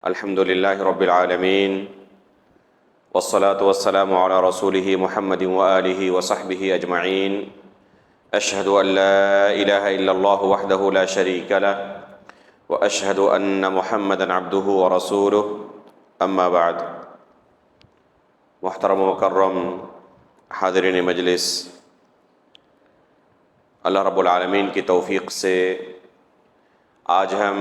الحمد للہ رب العالمین والصلاة والسلام علی رسولہ محمد وآلہ وصحبہ اجمعین اشہد ان لا الہ الا اللہ وحدہ لا شریک لہ واشہد ان محمدا عبدہ ورسولہ اما بعد۔ محترم و مکرم حاضرین مجلس، اللہ رب العالمین کی توفیق سے آج ہم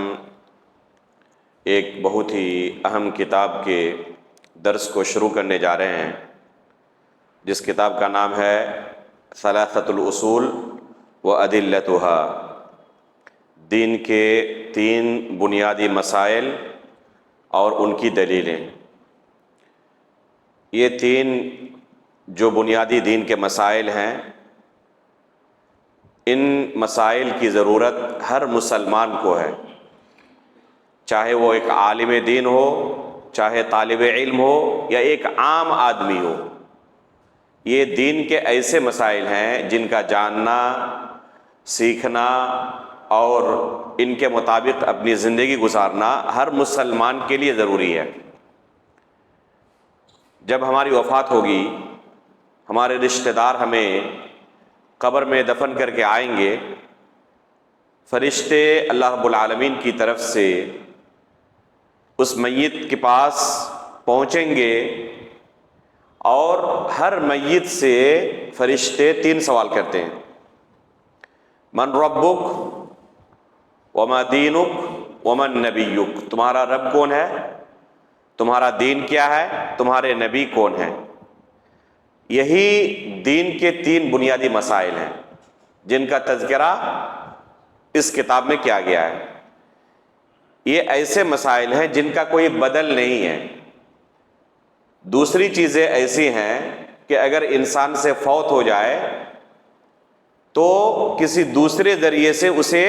ایک بہت ہی اہم کتاب کے درس کو شروع کرنے جا رہے ہیں، جس کتاب کا نام ہے ثلاثۃ الاصول وادلتها، دین کے 3 بنیادی مسائل اور ان کی دلیلیں۔ یہ 3 جو بنیادی دین کے مسائل ہیں، ان مسائل کی ضرورت ہر مسلمان کو ہے، چاہے وہ ایک عالم دین ہو، چاہے طالب علم ہو، یا ایک عام آدمی ہو۔ یہ دین کے ایسے مسائل ہیں جن کا جاننا، سیکھنا اور ان کے مطابق اپنی زندگی گزارنا ہر مسلمان کے لیے ضروری ہے۔ جب ہماری وفات ہوگی، ہمارے رشتہ دار ہمیں قبر میں دفن کر کے آئیں گے، فرشتے اللہ رب العالمین کی طرف سے اس میت کے پاس پہنچیں گے اور ہر میت سے فرشتے 3 سوال کرتے ہیں: من ربک وما دینک ومن نبیک، تمہارا رب کون ہے، تمہارا دین کیا ہے، تمہارے نبی کون ہے۔ یہی دین کے 3 بنیادی مسائل ہیں جن کا تذکرہ اس کتاب میں کیا گیا ہے۔ یہ ایسے مسائل ہیں جن کا کوئی بدل نہیں ہے۔ دوسری چیزیں ایسی ہیں کہ اگر انسان سے فوت ہو جائے تو کسی دوسرے ذریعے سے اسے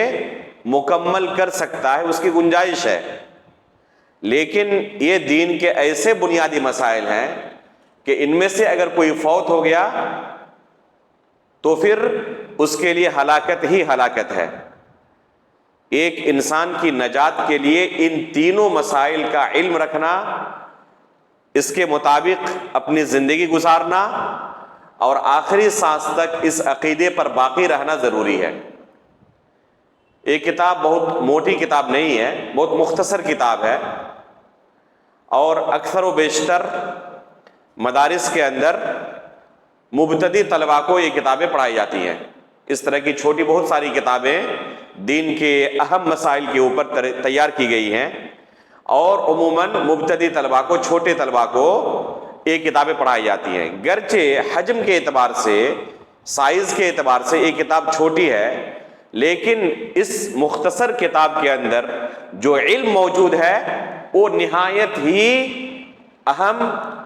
مکمل کر سکتا ہے، اس کی گنجائش ہے، لیکن یہ دین کے ایسے بنیادی مسائل ہیں کہ ان میں سے اگر کوئی فوت ہو گیا تو پھر اس کے لیے ہلاکت ہی ہلاکت ہے۔ ایک انسان کی نجات کے لیے ان تینوں مسائل کا علم رکھنا، اس کے مطابق اپنی زندگی گزارنا اور آخری سانس تک اس عقیدے پر باقی رہنا ضروری ہے۔ یہ کتاب بہت موٹی کتاب نہیں ہے، بہت مختصر کتاب ہے، اور اکثر و بیشتر مدارس کے اندر مبتدی طلباء کو یہ کتابیں پڑھائی جاتی ہیں۔ اس طرح کی چھوٹی بہت ساری کتابیں دین کے اہم مسائل کے اوپر تیار کی گئی ہیں، اور عموماً مبتدی طلباء کو، چھوٹے طلباء کو یہ کتابیں پڑھائی جاتی ہیں۔ گرچہ حجم کے اعتبار سے، سائز کے اعتبار سے یہ کتاب چھوٹی ہے، لیکن اس مختصر کتاب کے اندر جو علم موجود ہے وہ نہایت ہی اہم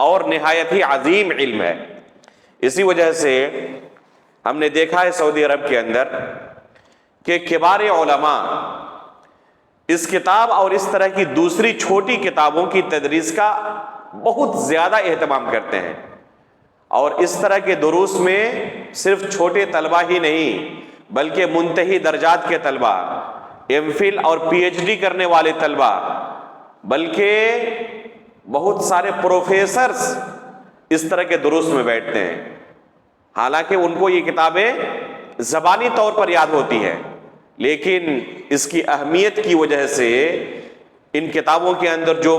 اور نہایت ہی عظیم علم ہے۔ اسی وجہ سے ہم نے دیکھا ہے سعودی عرب کے اندر کہ کبار علماء اس کتاب اور اس طرح کی دوسری چھوٹی کتابوں کی تدریس کا بہت زیادہ اہتمام کرتے ہیں، اور اس طرح کے دروس میں صرف چھوٹے طلبہ ہی نہیں بلکہ منتہی درجات کے طلبہ، ایم فل اور پی ایچ ڈی کرنے والے طلبہ، بلکہ بہت سارے پروفیسرز اس طرح کے دروس میں بیٹھتے ہیں۔ حالانکہ ان کو یہ کتابیں زبانی طور پر یاد ہوتی ہیں، لیکن اس کی اہمیت کی وجہ سے ان کتابوں کے اندر جو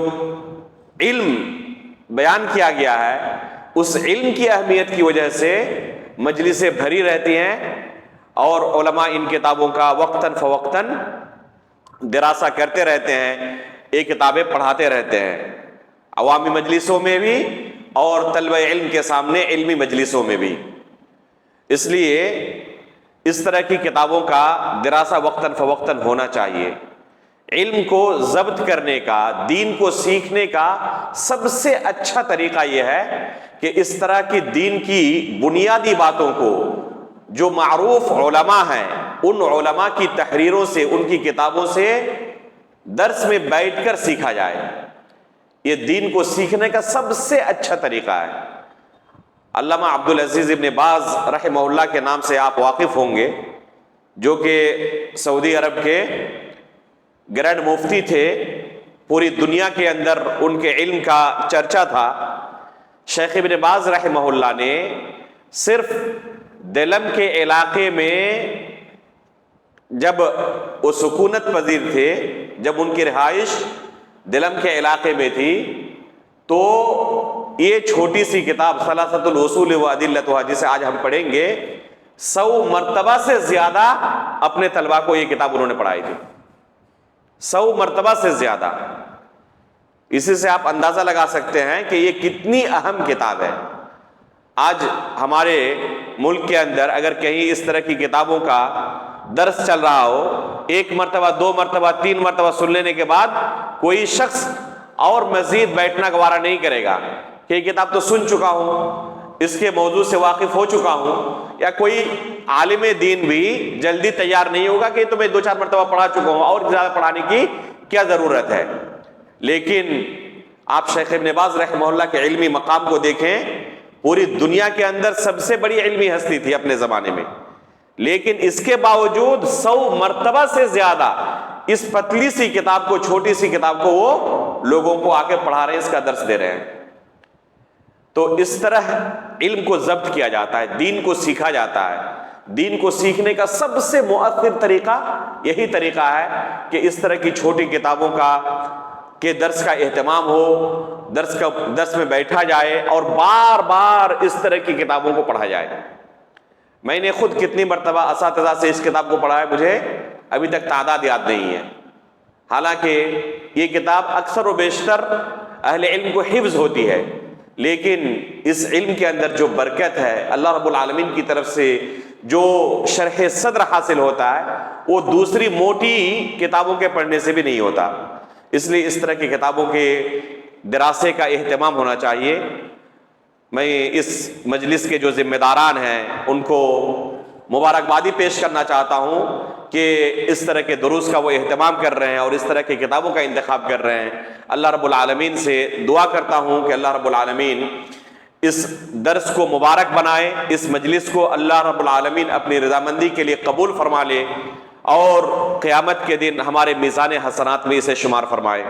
علم بیان کیا گیا ہے، اس علم کی اہمیت کی وجہ سے مجلسیں بھری رہتی ہیں، اور علماء ان کتابوں کا وقتاً فوقتاً دراسہ کرتے رہتے ہیں، یہ کتابیں پڑھاتے رہتے ہیں، عوامی مجلسوں میں بھی اور طلبہ علم کے سامنے علمی مجلسوں میں بھی۔ اس لیے اس طرح کی کتابوں کا دراسہ وقتاً فوقتاً ہونا چاہیے۔ علم کو ضبط کرنے کا، دین کو سیکھنے کا سب سے اچھا طریقہ یہ ہے کہ اس طرح کی دین کی بنیادی باتوں کو جو معروف علماء ہیں، ان علماء کی تحریروں سے، ان کی کتابوں سے درس میں بیٹھ کر سیکھا جائے۔ یہ دین کو سیکھنے کا سب سے اچھا طریقہ ہے۔ علامہ عبدالعزیز ابن باز رحمہ اللہ کے نام سے آپ واقف ہوں گے، جو کہ سعودی عرب کے گرینڈ مفتی تھے، پوری دنیا کے اندر ان کے علم کا چرچا تھا. شیخ ابن باز رحمہ اللہ نے صرف دلم کے علاقے میں جب وہ سکونت پذیر تھے، جب ان کی رہائش دلم کے علاقے میں تھی، تو یہ چھوٹی سی کتاب ثلاثۃ الاصول و ادلتھا جسے آج ہم پڑھیں گے، 100 مرتبہ سے زیادہ اپنے طلباء کو یہ کتاب انہوں نے پڑھائی تھی. 100 مرتبہ سے زیادہ. اسی سے آپ اندازہ لگا سکتے ہیں کہ یہ کتنی اہم کتاب ہے. آج ہمارے ملک کے اندر اگر کہیں اس طرح کی کتابوں کا درس چل رہا ہو، 1 مرتبہ 2 مرتبہ 3 مرتبہ سن لینے کے بعد کوئی شخص اور مزید بیٹھنا گوارا نہیں کرے گا کہ یہ کتاب تو سن چکا ہوں، اس کے موضوع سے واقف ہو چکا ہوں. یا کوئی عالم دین بھی جلدی تیار نہیں ہوگا کہ تو میں 2-4 مرتبہ پڑھا چکا ہوں، اور زیادہ پڑھانے کی کیا ضرورت ہے. لیکن آپ شیخ ابن باز رحمہ اللہ کے علمی مقام کو دیکھیں، پوری دنیا کے اندر سب سے بڑی علمی ہستی تھی اپنے زمانے میں، لیکن اس کے باوجود 100 مرتبہ سے زیادہ اس پتلی سی کتاب کو، چھوٹی سی کتاب کو وہ لوگوں کو آ کے پڑھا رہے ہیں، اس کا درس دے رہے ہیں. تو اس طرح علم کو ضبط کیا جاتا ہے، دین کو سیکھا جاتا ہے. دین کو سیکھنے کا سب سے مؤثر طریقہ یہی طریقہ ہے کہ اس طرح کی چھوٹی کتابوں کے درس کا اہتمام ہو، درس میں بیٹھا جائے اور بار بار اس طرح کی کتابوں کو پڑھا جائے. میں نے خود کتنی مرتبہ اساتذہ سے اس کتاب کو پڑھا ہے مجھے ابھی تک تعداد یاد نہیں ہے. حالانکہ یہ کتاب اکثر و بیشتر اہل علم کو حفظ ہوتی ہے، لیکن اس علم کے اندر جو برکت ہے اللہ رب العالمین کی طرف سے، جو شرح صدر حاصل ہوتا ہے، وہ دوسری موٹی کتابوں کے پڑھنے سے بھی نہیں ہوتا. اس لیے اس طرح کی کتابوں کے دراسے کا اہتمام ہونا چاہیے. میں اس مجلس کے جو ذمہ داران ہیں ان کو مبارکبادی پیش کرنا چاہتا ہوں کہ اس طرح کے دروس کا وہ اہتمام کر رہے ہیں اور اس طرح کی کتابوں کا انتخاب کر رہے ہیں. اللہ رب العالمین سے دعا کرتا ہوں کہ اللہ رب العالمین اس درس کو مبارک بنائے، اس مجلس کو اللہ رب العالمین اپنی رضامندی کے لیے قبول فرما لے اور قیامت کے دن ہمارے میزان حسنات میں اسے شمار فرمائے.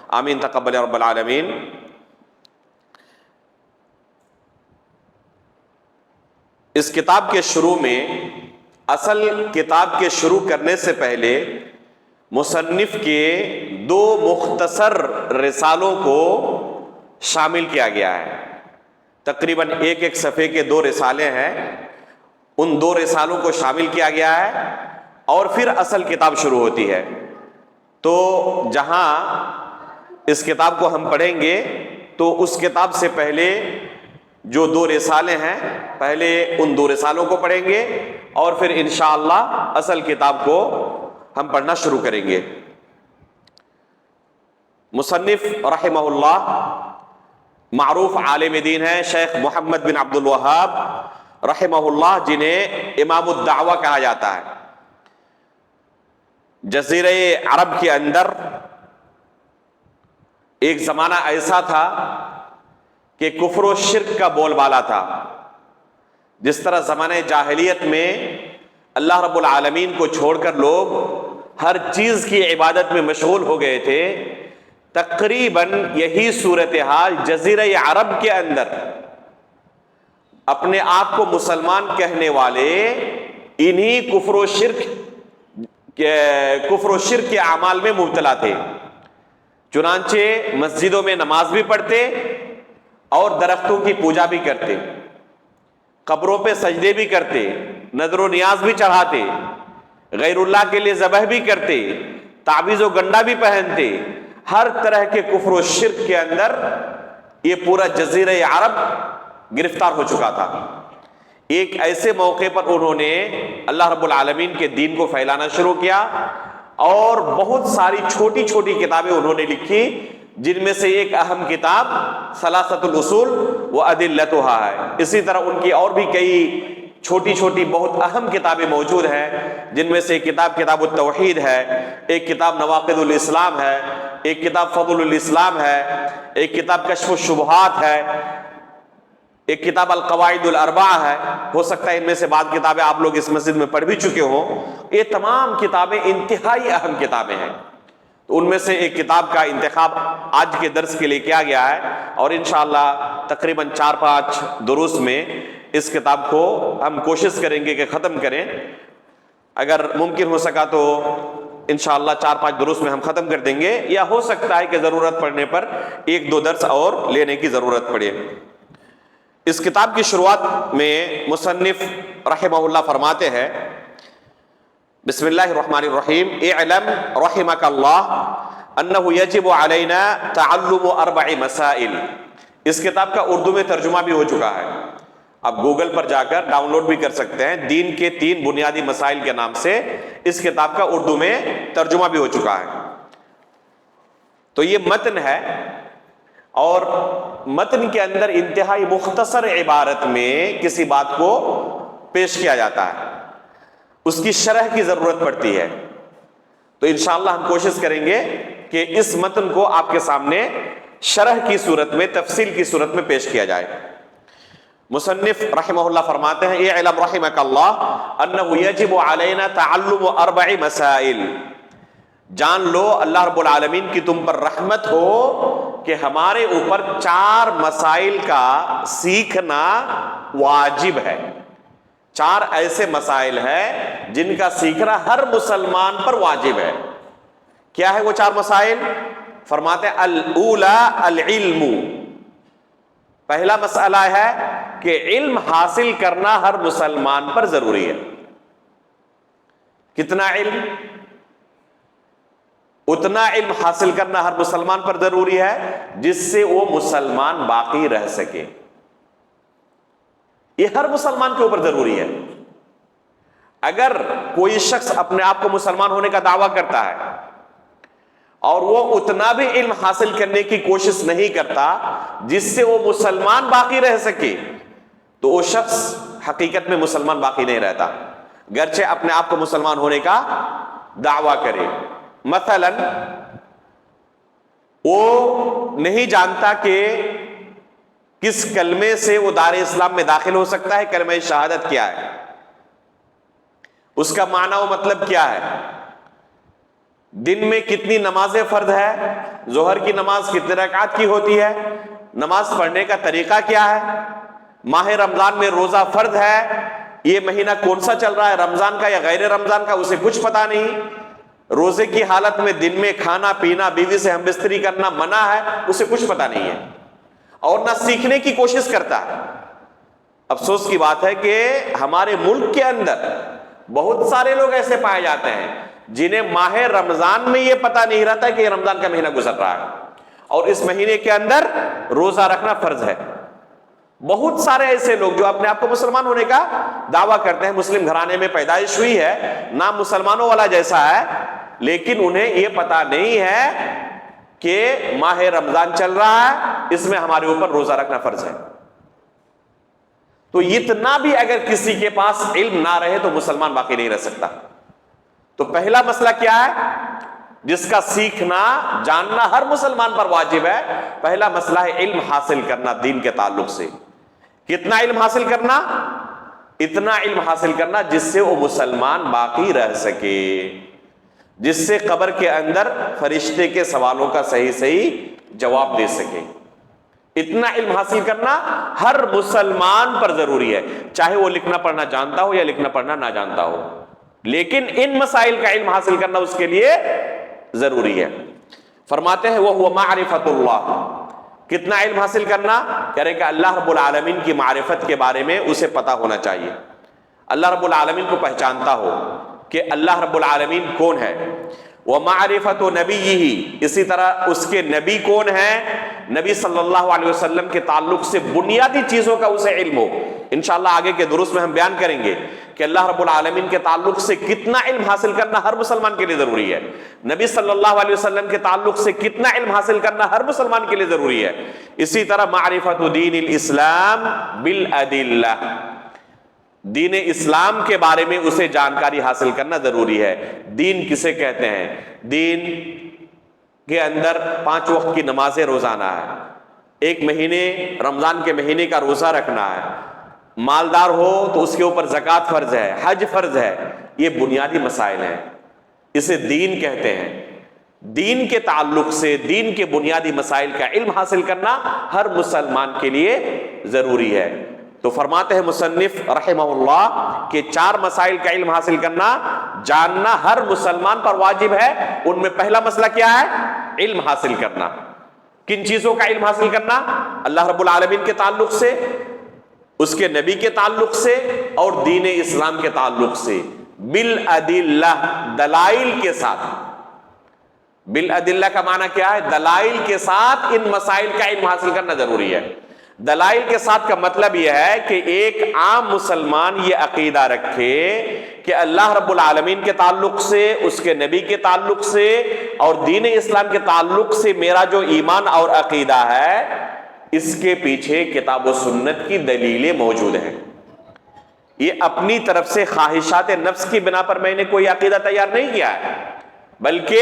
آمین تقبل رب العالمین. اس کتاب کے شروع میں، اصل کتاب کے شروع کرنے سے پہلے مصنف کے 2 مختصر رسالوں کو شامل کیا گیا ہے. تقریباً ایک صفحے کے 2 رسالے ہیں، ان 2 رسالوں کو شامل کیا گیا ہے اور پھر اصل کتاب شروع ہوتی ہے. تو جہاں اس کتاب کو ہم پڑھیں گے تو اس کتاب سے پہلے جو 2 رسالے ہیں، پہلے ان 2 رسالوں کو پڑھیں گے اور پھر انشاءاللہ اصل کتاب کو ہم پڑھنا شروع کریں گے. مصنف رحمہ اللہ معروف عالم دین ہیں شیخ محمد بن عبد الوہاب رحمہ اللہ، جنہیں امام الدعوہ کہا جاتا ہے. جزیرہ عرب کے اندر ایک زمانہ ایسا تھا کہ کفر و شرک کا بول بالا تھا. جس طرح زمانہ جاہلیت میں اللہ رب العالمین کو چھوڑ کر لوگ ہر چیز کی عبادت میں مشغول ہو گئے تھے، تقریباً یہی صورتحال جزیرہ عرب کے اندر اپنے آپ کو مسلمان کہنے والے انہی کفر و شرک کے اعمال میں مبتلا تھے. چنانچہ مسجدوں میں نماز بھی پڑھتے اور درختوں کی پوجا بھی کرتے، قبروں پہ سجدے بھی کرتے، نذر و نیاز بھی چڑھاتے، غیر اللہ کے لیے ذبح بھی کرتے، تعویذ و گنڈا بھی پہنتے. ہر طرح کے کفر و شرک کے اندر یہ پورا جزیرہ عرب گرفتار ہو چکا تھا. ایک ایسے موقع پر انہوں نے اللہ رب العالمین کے دین کو پھیلانا شروع کیا اور بہت ساری چھوٹی چھوٹی کتابیں انہوں نے لکھی، جن میں سے ایک اہم کتاب ثلاثۃ الاصول و ادلتھا ہے. اسی طرح ان کی اور بھی کئی چھوٹی چھوٹی بہت اہم کتابیں موجود ہیں، جن میں سے ایک کتاب التوحید ہے، ایک کتاب نواقض الاسلام ہے، ایک کتاب فضل الاسلام ہے، ایک کتاب کشف الشبہات ہے، ایک کتاب القواعد الاربعہ ہے. ہو سکتا ہے ان میں سے بعض کتابیں آپ لوگ اس مسجد میں پڑھ بھی چکے ہوں. یہ تمام کتابیں انتہائی اہم کتابیں ہیں. تو ان میں سے ایک کتاب کا انتخاب آج کے درس کے لیے کیا گیا ہے، اور انشاءاللہ تقریباً 4-5 دروس میں اس کتاب کو ہم کوشش کریں گے کہ ختم کریں. اگر ممکن ہو سکا تو انشاءاللہ 4-5 دروس میں ہم ختم کر دیں گے، یا ہو سکتا ہے کہ ضرورت پڑنے پر 1-2 درس اور لینے کی ضرورت پڑے. اس کتاب کی شروعات میں مصنف رحمہ اللہ فرماتے ہیں، بسم اللہ الرحمن الرحیم، اعلم رحمک اللہ انہ یجب علینا تعلم 4 مسائل. اس کتاب کا اردو میں ترجمہ بھی ہو چکا ہے، آپ گوگل پر جا کر ڈاؤن لوڈ بھی کر سکتے ہیں. دین کے 3 بنیادی مسائل کے نام سے اس کتاب کا اردو میں ترجمہ بھی ہو چکا ہے. تو یہ متن ہے، اور متن کے اندر انتہائی مختصر عبارت میں کسی بات کو پیش کیا جاتا ہے، اس کی شرح کی ضرورت پڑتی ہے. تو انشاءاللہ ہم کوشش کریں گے کہ اس متن کو آپ کے سامنے شرح کی صورت میں، تفصیل کی صورت میں پیش کیا جائے. مصنف رحمہ اللہ فرماتے ہیں، اعلم رحمک اللہ انہ یجب علینا تعلم 4 مسائل. جان لو اللہ رب العالمین کی تم پر رحمت ہو کہ ہمارے اوپر 4 مسائل کا سیکھنا واجب ہے. 4 ایسے مسائل ہیں جن کا سیکھنا ہر مسلمان پر واجب ہے. کیا ہے وہ 4 مسائل؟ فرماتے ہیں الاولی العلم. پہلا مسئلہ ہے کہ علم حاصل کرنا ہر مسلمان پر ضروری ہے. کتنا علم؟ اتنا علم حاصل کرنا ہر مسلمان پر ضروری ہے جس سے وہ مسلمان باقی رہ سکے. یہ ہر مسلمان کے اوپر ضروری ہے. اگر کوئی شخص اپنے آپ کو مسلمان ہونے کا دعویٰ کرتا ہے اور وہ اتنا بھی علم حاصل کرنے کی کوشش نہیں کرتا جس سے وہ مسلمان باقی رہ سکے، تو وہ شخص حقیقت میں مسلمان باقی نہیں رہتا، گرچہ اپنے آپ کو مسلمان ہونے کا دعویٰ کرے. مثلا وہ نہیں جانتا کہ کس کلمے سے وہ دار اسلام میں داخل ہو سکتا ہے. کلمہ شہادت کیا ہے، اس کا معنی و مطلب کیا ہے، دن میں کتنی نمازیں فرض ہے، ظہر کی نماز کتنے رکعت کی ہوتی ہے، نماز پڑھنے کا طریقہ کیا ہے، ماہ رمضان میں روزہ فرض ہے، یہ مہینہ کون سا چل رہا ہے، رمضان کا یا غیر رمضان کا، اسے کچھ پتا نہیں. روزے کی حالت میں دن میں کھانا پینا، بیوی سے ہم بستری کرنا منع ہے، اسے کچھ پتا نہیں ہے، اور نہ سیکھنے کی کوشش کرتا ہے. افسوس کی بات ہے کہ ہمارے ملک کے اندر بہت سارے لوگ ایسے پائے جاتے ہیں جنہیں ماہ رمضان میں یہ پتا نہیں رہتا کہ یہ رمضان کا مہینہ گزر رہا ہے اور اس مہینے کے اندر روزہ رکھنا فرض ہے. بہت سارے ایسے لوگ جو اپنے آپ کو مسلمان ہونے کا دعویٰ کرتے ہیں، مسلم گھرانے میں پیدائش ہوئی ہے، نام مسلمانوں والا جیسا ہے، لیکن انہیں یہ پتا نہیں ہے کہ ماہ رمضان چل رہا ہے، اس میں ہمارے اوپر روزہ رکھنا فرض ہے. تو اتنا بھی اگر کسی کے پاس علم نہ رہے تو مسلمان باقی نہیں رہ سکتا. تو پہلا مسئلہ کیا ہے جس کا سیکھنا جاننا ہر مسلمان پر واجب ہے؟ پہلا مسئلہ ہے علم حاصل کرنا دین کے تعلق سے. کتنا علم حاصل کرنا؟ اتنا علم حاصل کرنا جس سے وہ مسلمان باقی رہ سکے، جس سے قبر کے اندر فرشتے کے سوالوں کا صحیح جواب دے سکے. اتنا علم حاصل کرنا ہر مسلمان پر ضروری ہے، چاہے وہ لکھنا پڑھنا جانتا ہو یا لکھنا پڑھنا نہ جانتا ہو، لیکن ان مسائل کا علم حاصل کرنا اس کے لیے ضروری ہے. فرماتے ہیں وہ معرفت اللہ. کتنا علم حاصل کرنا؟ کہہ رہے کہ اللہ رب العالمین کی معرفت کے بارے میں اسے پتا ہونا چاہیے، اللہ رب العالمین کو پہچانتا ہو کہ اللہ رب العالمین کون ہے. ومعرفت نبیہ، اسی طرح اس کے نبی کون ہیں، نبی صلی اللہ علیہ وسلم کے تعلق سے بنیادی چیزوں کا اسے علم ہو. انشاءاللہ آگے کے دروس میں ہم بیان کریں گے کہ اللہ رب العالمین کے تعلق سے کتنا علم حاصل کرنا ہر مسلمان کے لیے ضروری ہے، نبی صلی اللہ علیہ وسلم کے تعلق سے کتنا علم حاصل کرنا ہر مسلمان کے لیے ضروری ہے. اسی طرح معرفت دین الاسلام بالادلہ، دین اسلام کے بارے میں اسے جانکاری حاصل کرنا ضروری ہے. دین کسے کہتے ہیں؟ دین کے اندر 5 وقت کی نمازیں روزانہ ہے، 1 مہینے رمضان کے مہینے کا روزہ رکھنا ہے، مالدار ہو تو اس کے اوپر زکوٰۃ فرض ہے، حج فرض ہے. یہ بنیادی مسائل ہیں، اسے دین کہتے ہیں. دین کے تعلق سے، دین کے بنیادی مسائل کا علم حاصل کرنا ہر مسلمان کے لیے ضروری ہے۔ تو فرماتے ہیں مصنف رحمہ اللہ کہ 4 مسائل کا علم حاصل کرنا، جاننا ہر مسلمان پر واجب ہے۔ ان میں پہلا مسئلہ کیا ہے؟ علم حاصل کرنا۔ کن چیزوں کا علم حاصل کرنا؟ اللہ رب العالمین کے تعلق سے، اس کے نبی کے تعلق سے، اور دین اسلام کے تعلق سے، بالادلہ، دلائل کے ساتھ۔ بالادلہ کا معنی کیا ہے؟ دلائل کے ساتھ ان مسائل کا علم حاصل کرنا ضروری ہے۔ دلائل کے ساتھ کا مطلب یہ ہے کہ ایک عام مسلمان یہ عقیدہ رکھے کہ اللہ رب العالمین کے تعلق سے، اس کے نبی کے تعلق سے، اور دین اسلام کے تعلق سے میرا جو ایمان اور عقیدہ ہے، اس کے پیچھے کتاب و سنت کی دلیلیں موجود ہیں۔ یہ اپنی طرف سے خواہشات نفس کی بنا پر میں نے کوئی عقیدہ تیار نہیں کیا ہے، بلکہ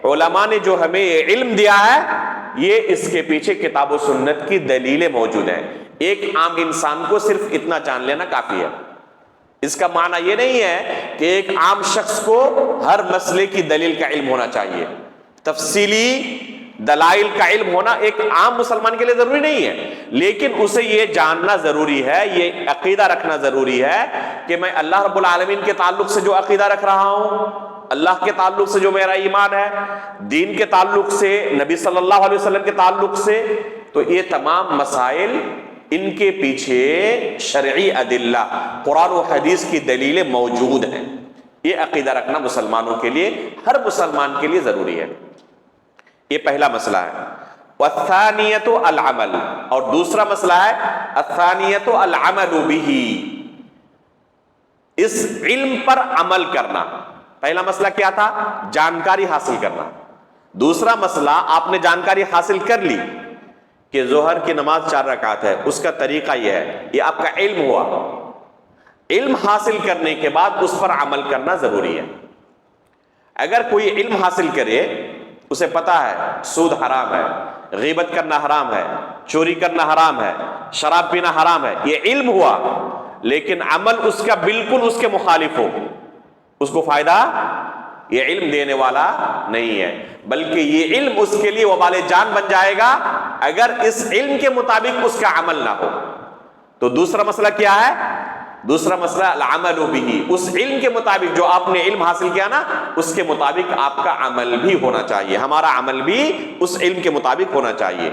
علماء نے جو ہمیں یہ علم دیا ہے، یہ اس کے پیچھے کتاب و سنت کی دلیلیں موجود ہیں۔ ایک عام انسان کو صرف اتنا جان لینا کافی ہے۔ اس کا معنی یہ نہیں ہے کہ ایک عام شخص کو ہر مسئلے کی دلیل کا علم ہونا چاہیے۔ تفصیلی دلائل کا علم ہونا ایک عام مسلمان کے لیے ضروری نہیں ہے، لیکن اسے یہ جاننا ضروری ہے، یہ عقیدہ رکھنا ضروری ہے کہ میں اللہ رب العالمین کے تعلق سے جو عقیدہ رکھ رہا ہوں، اللہ کے تعلق سے جو میرا ایمان ہے، دین کے تعلق سے، نبی صلی اللہ علیہ وسلم کے تعلق سے، تو یہ تمام مسائل، ان کے پیچھے شرعی ادلہ، قرآن و حدیث کی دلیلیں موجود ہیں۔ یہ عقیدہ رکھنا مسلمانوں کے لیے، ہر مسلمان کے لیے ضروری ہے۔ یہ پہلا مسئلہ ہے۔ والثانیۃ العمل، اور دوسرا مسئلہ ہے الثانیۃ العمل بہ، اس علم پر عمل کرنا۔ پہلا مسئلہ کیا تھا؟ جانکاری حاصل کرنا۔ دوسرا مسئلہ، آپ نے جانکاری حاصل کر لی کہ ظہر کی نماز 4 رکعت ہے، اس کا طریقہ یہ ہے، یہ آپ کا علم ہوا۔ علم حاصل کرنے کے بعد اس پر عمل کرنا ضروری ہے۔ اگر کوئی علم حاصل کرے، اسے پتا ہے سود حرام ہے، غیبت کرنا حرام ہے، چوری کرنا حرام ہے، شراب پینا حرام ہے، یہ علم ہوا، لیکن عمل اس کا بالکل اس کے مخالف ہو، اس کو فائدہ یہ علم دینے والا نہیں ہے، بلکہ یہ علم اس کے لیے وبال جان بن جائے گا اگر اس علم کے مطابق اس کا عمل نہ ہو۔ تو دوسرا مسئلہ کیا ہے؟ دوسرا مسئلہ العمل بہ، اس علم کے مطابق جو آپ نے علم حاصل کیا نا، اس کے مطابق آپ کا عمل بھی ہونا چاہیے، ہمارا عمل بھی اس علم کے مطابق ہونا چاہیے۔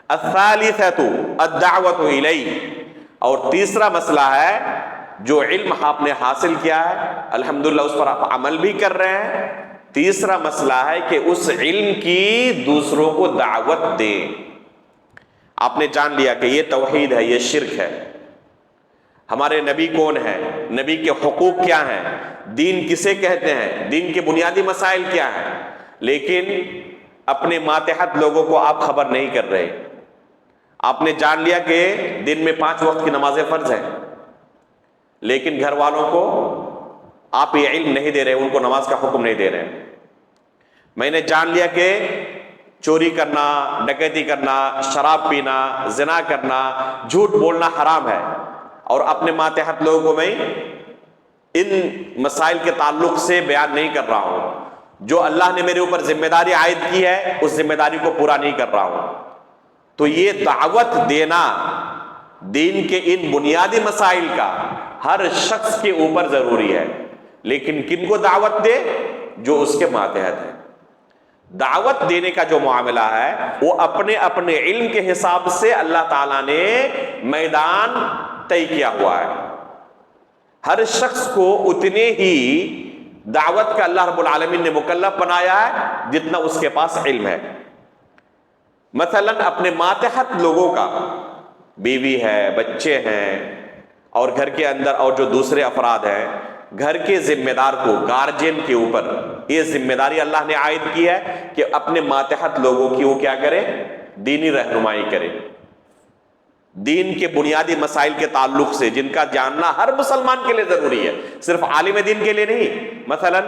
الثالثۃ الدعوۃ الیہ، اور تیسرا مسئلہ ہے جو علم آپ نے حاصل کیا ہے، الحمدللہ اس پر آپ عمل بھی کر رہے ہیں، تیسرا مسئلہ ہے کہ اس علم کی دوسروں کو دعوت دیں۔ آپ نے جان لیا کہ یہ توحید ہے، یہ شرک ہے، ہمارے نبی کون ہیں، نبی کے حقوق کیا ہیں، دین کسے کہتے ہیں، دین کے بنیادی مسائل کیا ہیں، لیکن اپنے ماتحت لوگوں کو آپ خبر نہیں کر رہے۔ آپ نے جان لیا کہ دن میں 5 وقت کی نمازیں فرض ہیں، لیکن گھر والوں کو آپ یہ علم نہیں دے رہے، ان کو نماز کا حکم نہیں دے رہے۔ میں نے جان لیا کہ چوری کرنا، ڈکیتی کرنا، شراب پینا، زنا کرنا، جھوٹ بولنا حرام ہے، اور اپنے ماتحت لوگوں کو میں ان مسائل کے تعلق سے بیان نہیں کر رہا ہوں، جو اللہ نے میرے اوپر ذمہ داری عائد کی ہے اس ذمہ داری کو پورا نہیں کر رہا ہوں۔ تو یہ دعوت دینا دین کے ان بنیادی مسائل کا ہر شخص کے اوپر ضروری ہے، لیکن کن کو دعوت دے؟ جو اس کے ماتحت ہے۔ دعوت دینے کا جو معاملہ ہے وہ اپنے اپنے علم کے حساب سے اللہ تعالیٰ نے میدان طے کیا ہوا ہے۔ ہر شخص کو اتنے ہی دعوت کا اللہ رب العالمین نے مکلف بنایا ہے جتنا اس کے پاس علم ہے۔ مثلا اپنے ماتحت لوگوں کا، بیوی ہے، بچے ہیں، اور گھر کے اندر اور جو دوسرے افراد ہیں، گھر کے ذمہ دار کو، گارجین کے اوپر یہ ذمہ داری اللہ نے عائد کی ہے کہ اپنے ماتحت لوگوں کی وہ کیا کرے؟ دینی رہنمائی کرے، دین کے بنیادی مسائل کے تعلق سے جن کا جاننا ہر مسلمان کے لیے ضروری ہے، صرف عالم دین کے لیے نہیں۔ مثلا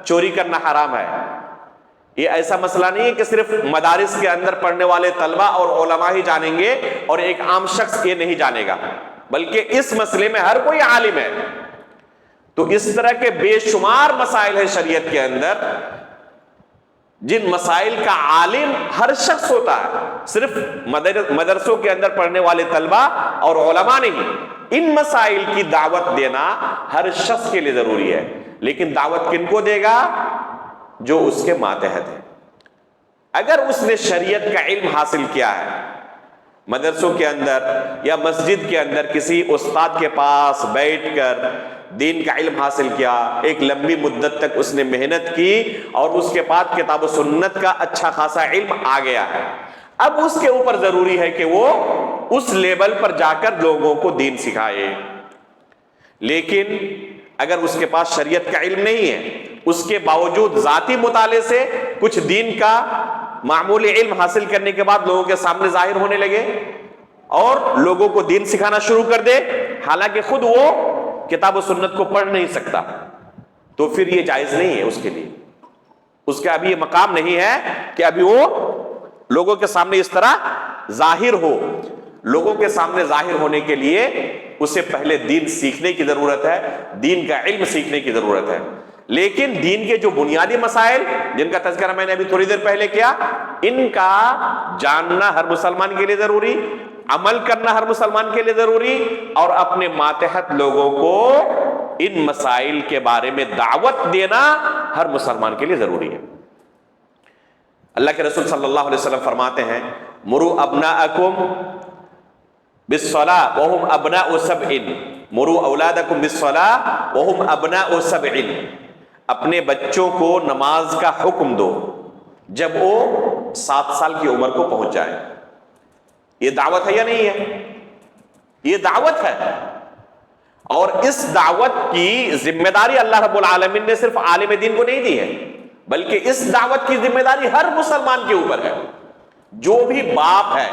چوری کرنا حرام ہے، یہ ایسا مسئلہ نہیں ہے کہ صرف مدارس کے اندر پڑھنے والے طلبہ اور علماء ہی جانیں گے اور ایک عام شخص یہ نہیں جانے گا، بلکہ اس مسئلے میں ہر کوئی عالم ہے۔ تو اس طرح کے بے شمار مسائل ہیں شریعت کے اندر جن مسائل کا عالم ہر شخص ہوتا ہے، صرف مدرسوں کے اندر پڑھنے والے طلبہ اور علماء نہیں، ان مسائل کی دعوت دینا ہر شخص کے لیے ضروری ہے، لیکن دعوت کن کو دے گا؟ جو اس کے ماتحت ہے۔ اگر اس نے شریعت کا علم حاصل کیا ہے، مدرسوں کے اندر یا مسجد کے اندر کسی استاد کے پاس بیٹھ کر دین کا علم حاصل کیا، ایک لمبی مدت تک اس نے محنت کی اور اس کے بعد کتاب و سنت کا اچھا خاصا علم آ گیا ہے، اب اس کے اوپر ضروری ہے کہ وہ اس لیول پر جا کر لوگوں کو دین سکھائے۔ لیکن اگر اس کے پاس شریعت کا علم نہیں ہے، اس کے باوجود ذاتی مطالعے سے کچھ دین کا معمولی علم حاصل کرنے کے بعد لوگوں کے سامنے ظاہر ہونے لگے اور لوگوں کو دین سکھانا شروع کر دے، حالانکہ خود وہ کتاب و سنت کو پڑھ نہیں سکتا، تو پھر یہ جائز نہیں ہے اس کے لیے، اس کا ابھی یہ مقام نہیں ہے کہ ابھی وہ لوگوں کے سامنے اس طرح ظاہر ہو۔ لوگوں کے سامنے ظاہر ہونے کے لیے اسے پہلے دین سیکھنے کی ضرورت ہے، دین کا علم سیکھنے کی ضرورت ہے۔ لیکن دین کے جو بنیادی مسائل جن کا تذکرہ میں نے ابھی تھوڑی دیر پہلے کیا، ان کا جاننا ہر مسلمان کے لیے ضروری، عمل کرنا ہر مسلمان کے لیے ضروری، اور اپنے ماتحت لوگوں کو ان مسائل کے بارے میں دعوت دینا ہر مسلمان کے لیے ضروری ہے۔ اللہ کے رسول صلی اللہ علیہ وسلم فرماتے ہیں، مروا ابناءکم بالصلاۃ وہم ابناء سبع، مروا اولادکم بالصلاۃ وہم ابناء سبع، اپنے بچوں کو نماز کا حکم دو جب وہ 7 سال کی عمر کو پہنچ جائے۔ یہ دعوت ہے یا نہیں ہے؟ یہ دعوت ہے، اور اس دعوت کی ذمہ داری اللہ رب العالمین نے صرف عالم دین کو نہیں دی ہے، بلکہ اس دعوت کی ذمہ داری ہر مسلمان کے اوپر ہے۔ جو بھی باپ ہے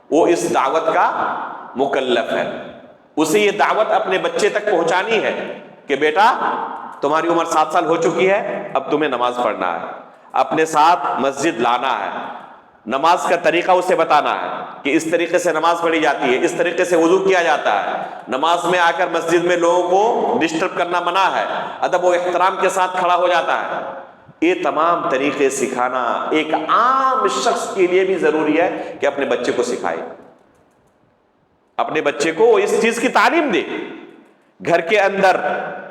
وہ اس دعوت کا مکلف ہے، اسے یہ دعوت اپنے بچے تک پہنچانی ہے کہ بیٹا تمہاری عمر 7 سال ہو چکی ہے، اب تمہیں نماز پڑھنا ہے، اپنے ساتھ مسجد لانا ہے، نماز کا طریقہ اسے بتانا ہے کہ اس طریقے سے نماز پڑھی جاتی ہے، اس طریقے سے وضو کیا جاتا ہے، نماز میں آ کر مسجد میں لوگوں کو ڈسٹرب کرنا منع ہے، ادب و احترام کے ساتھ کھڑا ہو جاتا ہے۔ یہ تمام طریقے سکھانا ایک عام شخص کے لیے بھی ضروری ہے کہ اپنے بچے کو سکھائے، اپنے بچے کو اس چیز کی تعلیم دے۔ گھر کے اندر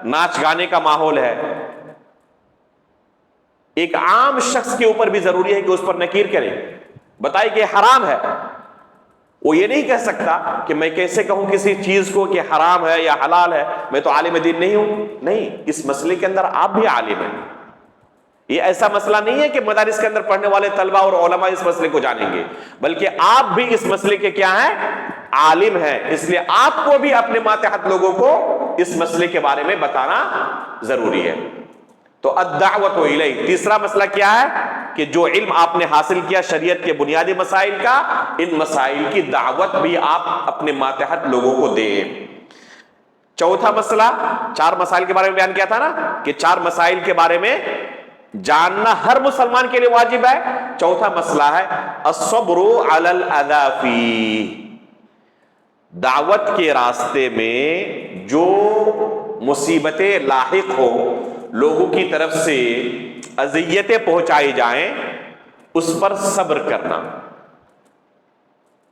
ناچ گانے کا ماحول ہے، ایک عام شخص کے اوپر بھی ضروری ہے کہ اس پر نکیر کرے، بتائے کہ حرام ہے۔ وہ یہ نہیں کہہ سکتا کہ میں کیسے کہوں کسی چیز کو کہ حرام ہے یا حلال ہے، میں تو عالم دین نہیں ہوں۔ نہیں، اس مسئلے کے اندر آپ بھی عالم ہیں۔ یہ ایسا مسئلہ نہیں ہے کہ مدارس کے اندر پڑھنے والے طلبہ اور علماء اس مسئلے کو جانیں گے، بلکہ آپ بھی اس مسئلے کے کیا ہیں؟ عالم ہیں۔ اس لیے آپ کو بھی اپنے ماتحت لوگوں کو اس مسئلے کے بارے میں بتانا ضروری ہے۔ تو الدعوت الیہ، تیسرا مسئلہ کیا ہے کہ جو علم آپ نے حاصل کیا شریعت کے بنیادی مسائل کا، ان مسائل کی دعوت بھی آپ اپنے ماتحت لوگوں کو دیں۔ چوتھا مسئلہ، 4 مسائل کے بارے میں بیان کیا تھا نا کہ 4 مسائل کے بارے میں جاننا ہر مسلمان کے لیے واجب ہے۔ چوتھا مسئلہ ہے الصبر علی الاذی فیہ، دعوت کے راستے میں جو مصیبتیں لاحق ہو، لوگوں کی طرف سے اذیتیں پہنچائی جائیں، اس پر صبر کرنا۔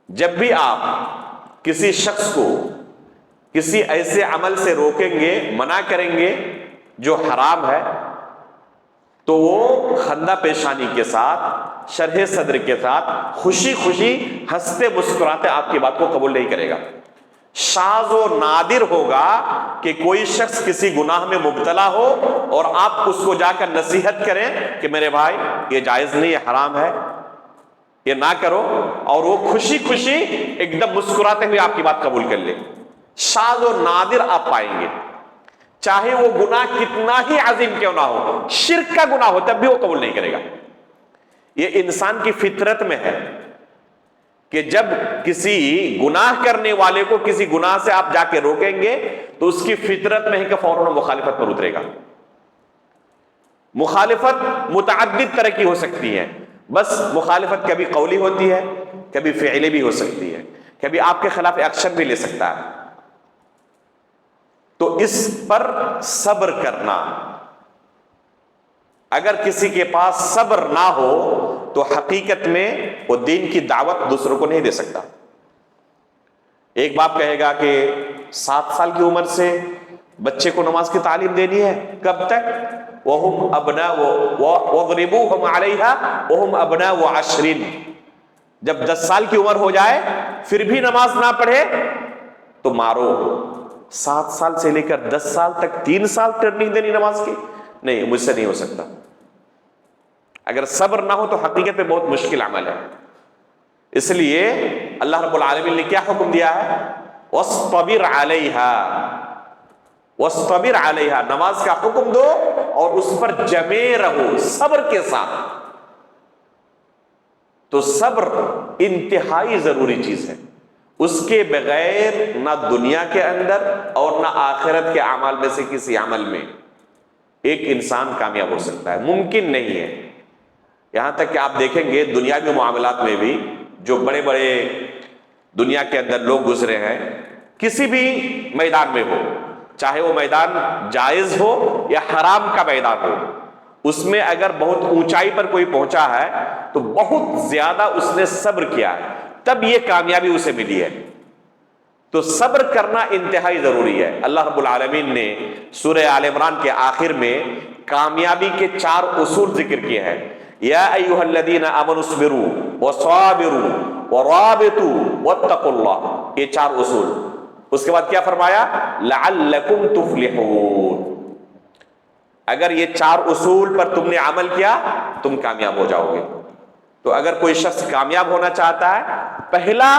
جب بھی آپ کسی شخص کو کسی ایسے عمل سے روکیں گے، منع کریں گے جو حرام ہے، تو وہ خندہ پیشانی کے ساتھ، شرح صدر کے ساتھ، خوشی خوشی ہنستے مسکراتے آپ کی بات کو قبول نہیں کرے گا۔ شاذ و نادر ہوگا کہ کوئی شخص کسی گناہ میں مبتلا ہو اور آپ اس کو جا کر نصیحت کریں کہ میرے بھائی یہ جائز نہیں، یہ حرام ہے، یہ نہ کرو، اور وہ خوشی خوشی ایک دم مسکراتے ہوئے آپ کی بات قبول کر لے۔ شاذ و نادر آپ پائیں گے، چاہے وہ گناہ کتنا ہی عظیم کیوں نہ ہو، شرک کا گناہ ہو تب بھی وہ قبول نہیں کرے گا۔ یہ انسان کی فطرت میں ہے کہ جب کسی گناہ کرنے والے کو کسی گناہ سے آپ جا کے روکیں گے تو اس کی فطرت میں ہے کہ فوراً مخالفت پر اترے گا۔ مخالفت متعدد طرح کی ہو سکتی ہے، بس مخالفت کبھی قولی ہوتی ہے، کبھی فعلی بھی ہو سکتی ہے، کبھی آپ کے خلاف ایکشن بھی لے سکتا ہے۔ تو اس پر صبر کرنا، اگر کسی کے پاس صبر نہ ہو تو حقیقت میں وہ دین کی دعوت دوسروں کو نہیں دے سکتا۔ ایک باپ کہے گا کہ 7 سال کی عمر سے بچے کو نماز کی تعلیم دینی ہے، کب تک؟ وَهُمْ أَبْنَاءُ وَاضْرِبُوهُمْ عَلَيْهَا وَهُمْ أَبْنَاءُ 10۔ جب 10 سال کی عمر ہو جائے پھر بھی نماز نہ پڑھے تو مارو۔ 7 سال سے لے کر 10 سال تک 3 سال ٹرننگ دینی نماز کی؟ نہیں، مجھ سے نہیں ہو سکتا۔ اگر صبر نہ ہو تو حقیقت میں بہت مشکل عمل ہے۔ اس لیے اللہ رب العالمین نے کیا حکم دیا ہے؟ وَاصْطَبِرْ عَلَيْهَا، وَاصْطَبِرْ عَلَيْهَا، نماز کا حکم دو اور اس پر جمے رہو صبر کے ساتھ۔ تو صبر انتہائی ضروری چیز ہے، اس کے بغیر نہ دنیا کے اندر اور نہ آخرت کے اعمال میں سے کسی عمل میں ایک انسان کامیاب ہو سکتا ہے، ممکن نہیں ہے۔ یہاں تک کہ آپ دیکھیں گے دنیاوی معاملات میں بھی جو بڑے بڑے دنیا کے اندر لوگ گزرے ہیں، کسی بھی میدان میں ہو، چاہے وہ میدان جائز ہو یا حرام کا میدان ہو، اس میں اگر بہت اونچائی پر کوئی پہنچا ہے تو بہت زیادہ اس نے صبر کیا ہے، تب یہ کامیابی اسے ملی ہے۔ تو صبر کرنا انتہائی ضروری ہے۔ اللہ رب العالمین نے سورہ آل عمران کے آخر میں کامیابی کے 4 اصول ذکر کیے ہیں۔ یا ایھا الذین آمنوا اصبروا وصابروا ورابطوا واتقوا اللہ، یہ 4 اصول۔ اس کے بعد کیا فرمایا؟ لعلکم تفلحون، اگر یہ 4 اصول پر تم نے عمل کیا تم کامیاب ہو جاؤ گے۔ تو اگر کوئی شخص کامیاب ہونا چاہتا ہے، پہلا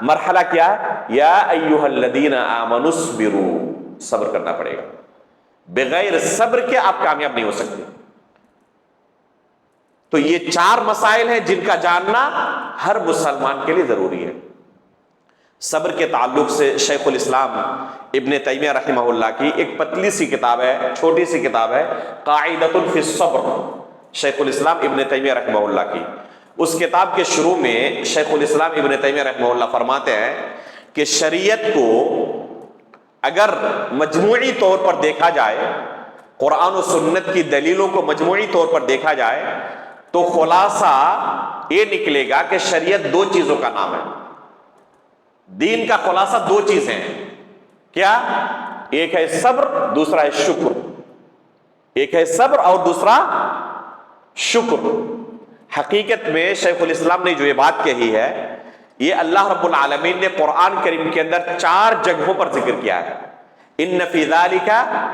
مرحلہ کیا ہے؟ یا ایھا الذین آمنوا اصبروا، صبر کرنا پڑے گا، بغیر صبر کے آپ کامیاب نہیں ہو سکتے۔ تو یہ 4 مسائل ہیں جن کا جاننا ہر مسلمان کے لیے ضروری ہے۔ صبر کے تعلق سے شیخ الاسلام ابن تیمیہ رحمہ اللہ کی ایک پتلی سی کتاب ہے، چھوٹی سی کتاب ہے، قاعدۃ فی الصبر، شیخ الاسلام ابن تیمیہ رحمہ اللہ کی۔ اس کتاب کے شروع میں شیخ الاسلام ابن تیمیہ رحمہ اللہ فرماتے ہیں کہ شریعت کو اگر مجموعی طور پر دیکھا جائے، قرآن و سنت کی دلیلوں کو مجموعی طور پر دیکھا جائے تو خلاصہ یہ نکلے گا کہ شریعت 2 چیزوں کا نام ہے۔ دین کا خلاصہ 2 چیزیں ہیں، کیا؟ ایک ہے صبر، دوسرا ہے شکر۔ ایک ہے صبر اور دوسرا شکر۔ حقیقت میں شیخ الاسلام نے جو یہ بات کہی ہے، یہ اللہ رب العالمین نے قرآن کریم کے اندر 4 جگہوں پر ذکر کیا ہے۔ ان فی ذالک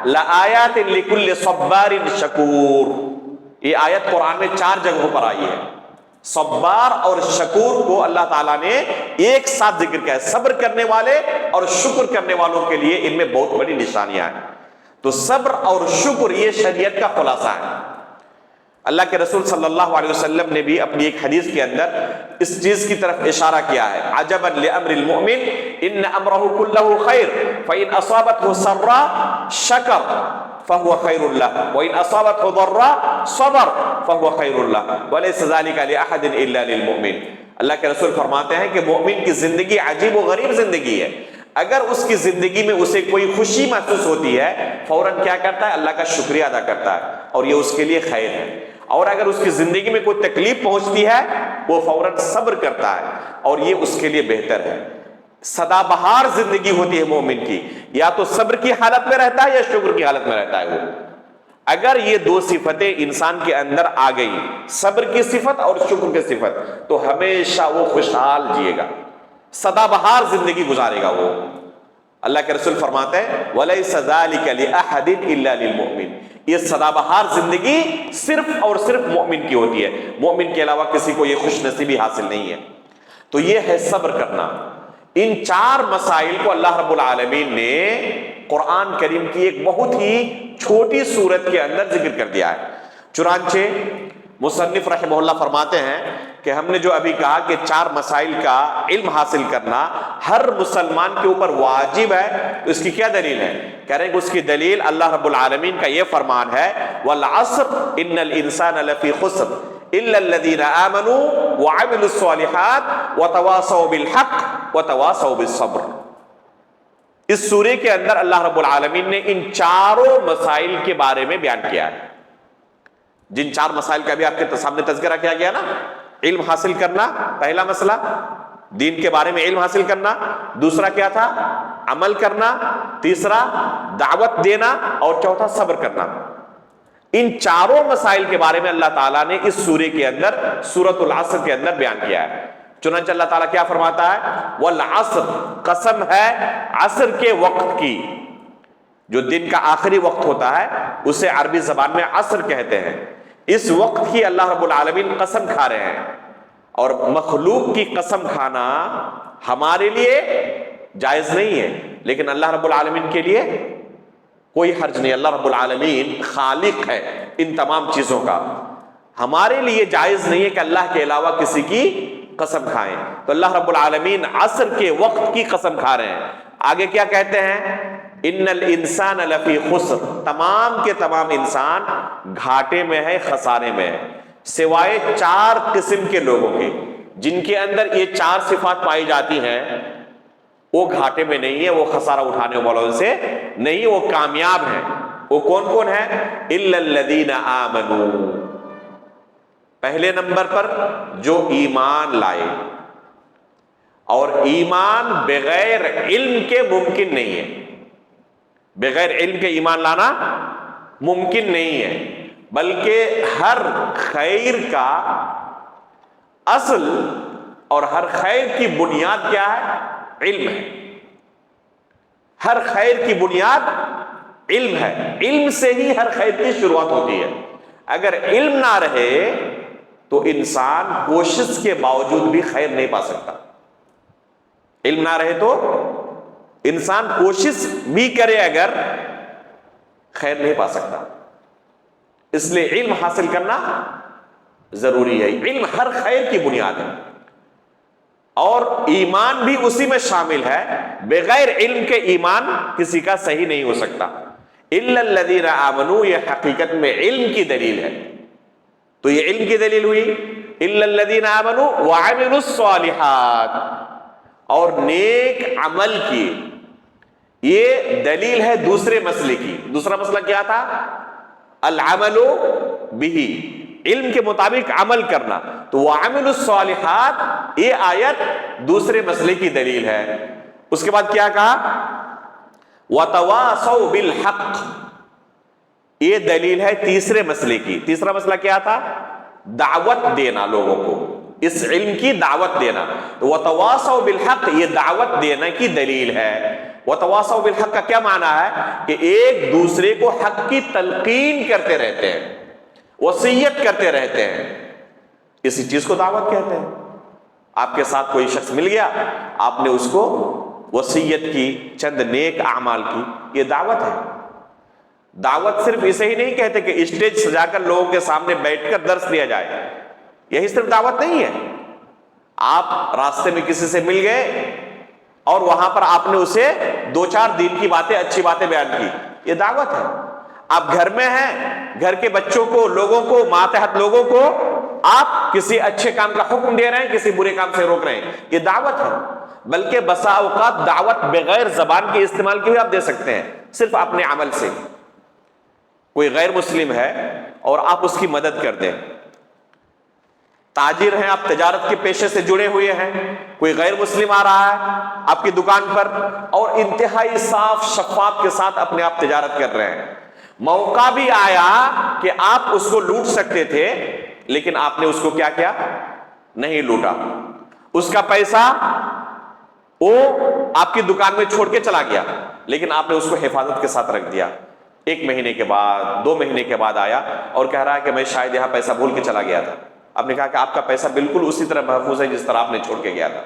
لآیات لکل صبار شکور، یہ آیت قرآن میں 4 جگہوں پر آئی ہے۔ صبار اور شکور کو اللہ تعالیٰ نے ایک ساتھ ذکر کیا ہے۔ صبر کرنے والے اور شکر کرنے والوں کے لیے ان میں بہت بڑی نشانیاں ہیں۔ تو صبر اور شکر یہ شریعت کا خلاصہ ہے۔ اللہ کے رسول صلی اللہ علیہ وسلم نے بھی اپنی ایک حدیث کے اندر اس چیز کی طرف اشارہ کیا ہے، عجبا لامر المؤمن ان امرہ کلہ خیر فان اصابته سراء شکر فهو خیر له وان اصابته ضراء صبر فهو خیر له وليس ذلك لاحد الا للمؤمن۔ اللہ کے رسول فرماتے ہیں کہ مومن کی زندگی عجیب و غریب زندگی ہے۔ اگر اس کی زندگی میں اسے کوئی خوشی محسوس ہوتی ہے فوراً کیا کرتا ہے؟ اللہ کا شکریہ ادا کرتا ہے، اور یہ اس کے لیے خیر ہے۔ اور اگر اس کی زندگی میں کوئی تکلیف پہنچتی ہے وہ فوراً صبر کرتا ہے، اور یہ اس کے لیے بہتر ہے۔ سدا بہار زندگی ہوتی ہے مومن کی، یا تو صبر کی حالت میں رہتا ہے یا شکر کی حالت میں رہتا ہے وہ۔ اگر یہ 2 صفتیں انسان کے اندر آ گئی، صبر کی صفت اور شکر کی صفت، تو ہمیشہ وہ خوشحال جیے گا، سدا بہار زندگی گزارے گا وہ۔ اللہ کے رسول فرماتے ہیں وَلَيْسَ ذَلِكَ لِأَحَدٍ إِلَّا لِلْمُؤْمِنِ، یہ سدا بہار زندگی صرف اور صرف مومن کی ہوتی ہے، مومن کے علاوہ کسی کو یہ خوش نصیبی حاصل نہیں ہے۔ تو یہ ہے صبر کرنا۔ ان 4 مسائل کو اللہ رب العالمین نے قرآن کریم کی ایک بہت ہی چھوٹی صورت کے اندر ذکر کر دیا ہے۔ چنانچہ مصنف رحمہ اللہ فرماتے ہیں کہ ہم نے جو ابھی کہا کہ 4 مسائل کا علم حاصل کرنا ہر مسلمان کے اوپر واجب ہے، تو اس کی کیا دلیل ہے؟ کہہ رہے ہیں کہ اس کی دلیل اللہ رب العالمین کا یہ فرمان ہے والعصر ان الانسان لفی خسر الا الذین آمنوا وعملوا الصالحات وتواصوا بالحق وتواصوا بالصبر۔ اس سورے کے اندر اللہ رب العالمین نے ان 4 مسائل کے بارے میں بیان کیا ہے۔ جن 4 مسائل کا بھی آپ کے سامنے تذکرہ کیا گیا نا، علم حاصل کرنا پہلا مسئلہ، دین کے بارے میں علم حاصل کرنا، دوسرا کیا تھا؟ عمل کرنا، تیسرا دعوت دینا، اور چوتھا صبر کرنا۔ ان چاروں مسائل کے بارے میں اللہ تعالیٰ نے اس سورے کے اندر، سورۃ العصر کے اندر بیان کیا ہے۔ چنانچہ اللہ تعالیٰ کیا فرماتا ہے؟ والعصر، قسم ہے عصر کے وقت کی۔ جو دن کا آخری وقت ہوتا ہے اسے عربی زبان میں عصر کہتے ہیں۔ اس وقت کی اللہ رب العالمین قسم کھا رہے ہیں، اور مخلوق کی قسم کھانا ہمارے لیے جائز نہیں ہے، لیکن اللہ رب العالمین کے لیے کوئی حرج نہیں۔ اللہ رب العالمین خالق ہے ان تمام چیزوں کا، ہمارے لیے جائز نہیں ہے کہ اللہ کے علاوہ کسی کی قسم کھائیں۔ تو اللہ رب العالمین عصر کے وقت کی قسم کھا رہے ہیں۔ آگے کیا کہتے ہیں؟ ان الانسان لفی خسر، تمام کے تمام انسان گھاٹے میں ہے، خسارے میں ہے، سوائے 4 قسم کے لوگوں کے، جن کے اندر یہ 4 صفات پائی جاتی ہیں، وہ گھاٹے میں نہیں ہے، وہ خسارہ اٹھانے والوں سے نہیں، وہ کامیاب ہیں۔ وہ کون کون ہے؟ الا الذین آمنوا، پہلے نمبر پر جو ایمان لائے، اور ایمان بغیر علم کے ممکن نہیں ہے، بغیر علم کے ایمان لانا ممکن نہیں ہے، بلکہ ہر خیر کا اصل اور ہر خیر کی بنیاد کیا ہے؟ علم ہے۔ ہر خیر کی بنیاد علم ہے، علم سے ہی ہر خیر کی شروعات ہوتی ہے۔ اگر علم نہ رہے تو انسان کوشش کے باوجود بھی خیر نہیں پا سکتا۔ علم نہ رہے تو انسان کوشش بھی کرے اگر خیر نہیں پا سکتا، اس لیے علم حاصل کرنا ضروری ہے۔ علم ہر خیر کی بنیاد ہے، اور ایمان بھی اسی میں شامل ہے۔ بغیر علم کے ایمان کسی کا صحیح نہیں ہو سکتا۔ الا الذین آمنوا، یہ حقیقت میں علم کی دلیل ہے۔ تو یہ علم کی دلیل ہوئی، الا الذین آمنوا وعملوا الصالحات، اور نیک عمل کی، یہ دلیل ہے دوسرے مسئلے کی۔ دوسرا مسئلہ کیا تھا؟ العمل بہ، علم کے مطابق عمل کرنا۔ تو وعملوا الصالحات، یہ آیت دوسرے مسئلے کی دلیل ہے۔ اس کے بعد کیا کہا؟ وتواصوا بالحق، یہ دلیل ہے تیسرے مسئلے کی۔ تیسرا مسئلہ کیا تھا؟ دعوت دینا، لوگوں کو اس علم کی دعوت دینا۔ وتواصوا بالحق، یہ دعوت دینے کی دلیل ہے۔ وتواصوا بالحق کا کیا معنی ہے؟ کہ ایک دوسرے کو حق کی تلقین کرتے رہتے ہیں، وصیت کرتے رہتے ہیں، اسی چیز کو دعوت کہتے ہیں۔ آپ کے ساتھ کوئی شخص مل گیا، آپ نے اس کو وصیت کی چند نیک اعمال کی، یہ دعوت ہے۔ دعوت صرف اسے ہی نہیں کہتے کہ اسٹیج سجا کر لوگوں کے سامنے بیٹھ کر درس دیا جائے، یہی صرف دعوت نہیں ہے۔ آپ راستے میں کسی سے مل گئے اور وہاں پر آپ نے اسے 2-4 دین کی باتیں، اچھی باتیں بیان کی، یہ دعوت ہے۔ آپ گھر میں ہیں، گھر کے بچوں کو، لوگوں کو، ماتحت لوگوں کو آپ کسی اچھے کام کا حکم دے رہے ہیں، کسی برے کام سے روک رہے ہیں، یہ دعوت ہے۔ بلکہ بسا اوقات دعوت بغیر زبان کے استعمال کی بھی آپ دے سکتے ہیں، صرف اپنے عمل سے۔ کوئی غیر مسلم ہے اور آپ اس کی مدد کر دیں، تاجر ہیں آپ، تجارت کے پیشے سے جڑے ہوئے ہیں، کوئی غیر مسلم آ رہا ہے آپ کی دکان پر اور انتہائی صاف شفاف کے ساتھ اپنے آپ تجارت کر رہے ہیں، موقع بھی آیا کہ آپ اس کو لوٹ سکتے تھے، لیکن آپ نے اس کو کیا کیا؟ نہیں لوٹا۔ اس کا پیسہ وہ آپ کی دکان میں چھوڑ کے چلا گیا، لیکن آپ نے اس کو حفاظت کے ساتھ رکھ دیا۔ 1 مہینے کے بعد، 2 مہینے کے بعد آیا اور کہہ رہا ہے کہ میں شاید یہاں پیسہ بھول کے چلا گیا تھا۔ آپ نے کہا کہ آپ کا پیسہ بالکل اسی طرح محفوظ ہے جس طرح آپ نے چھوڑ کے گیا تھا۔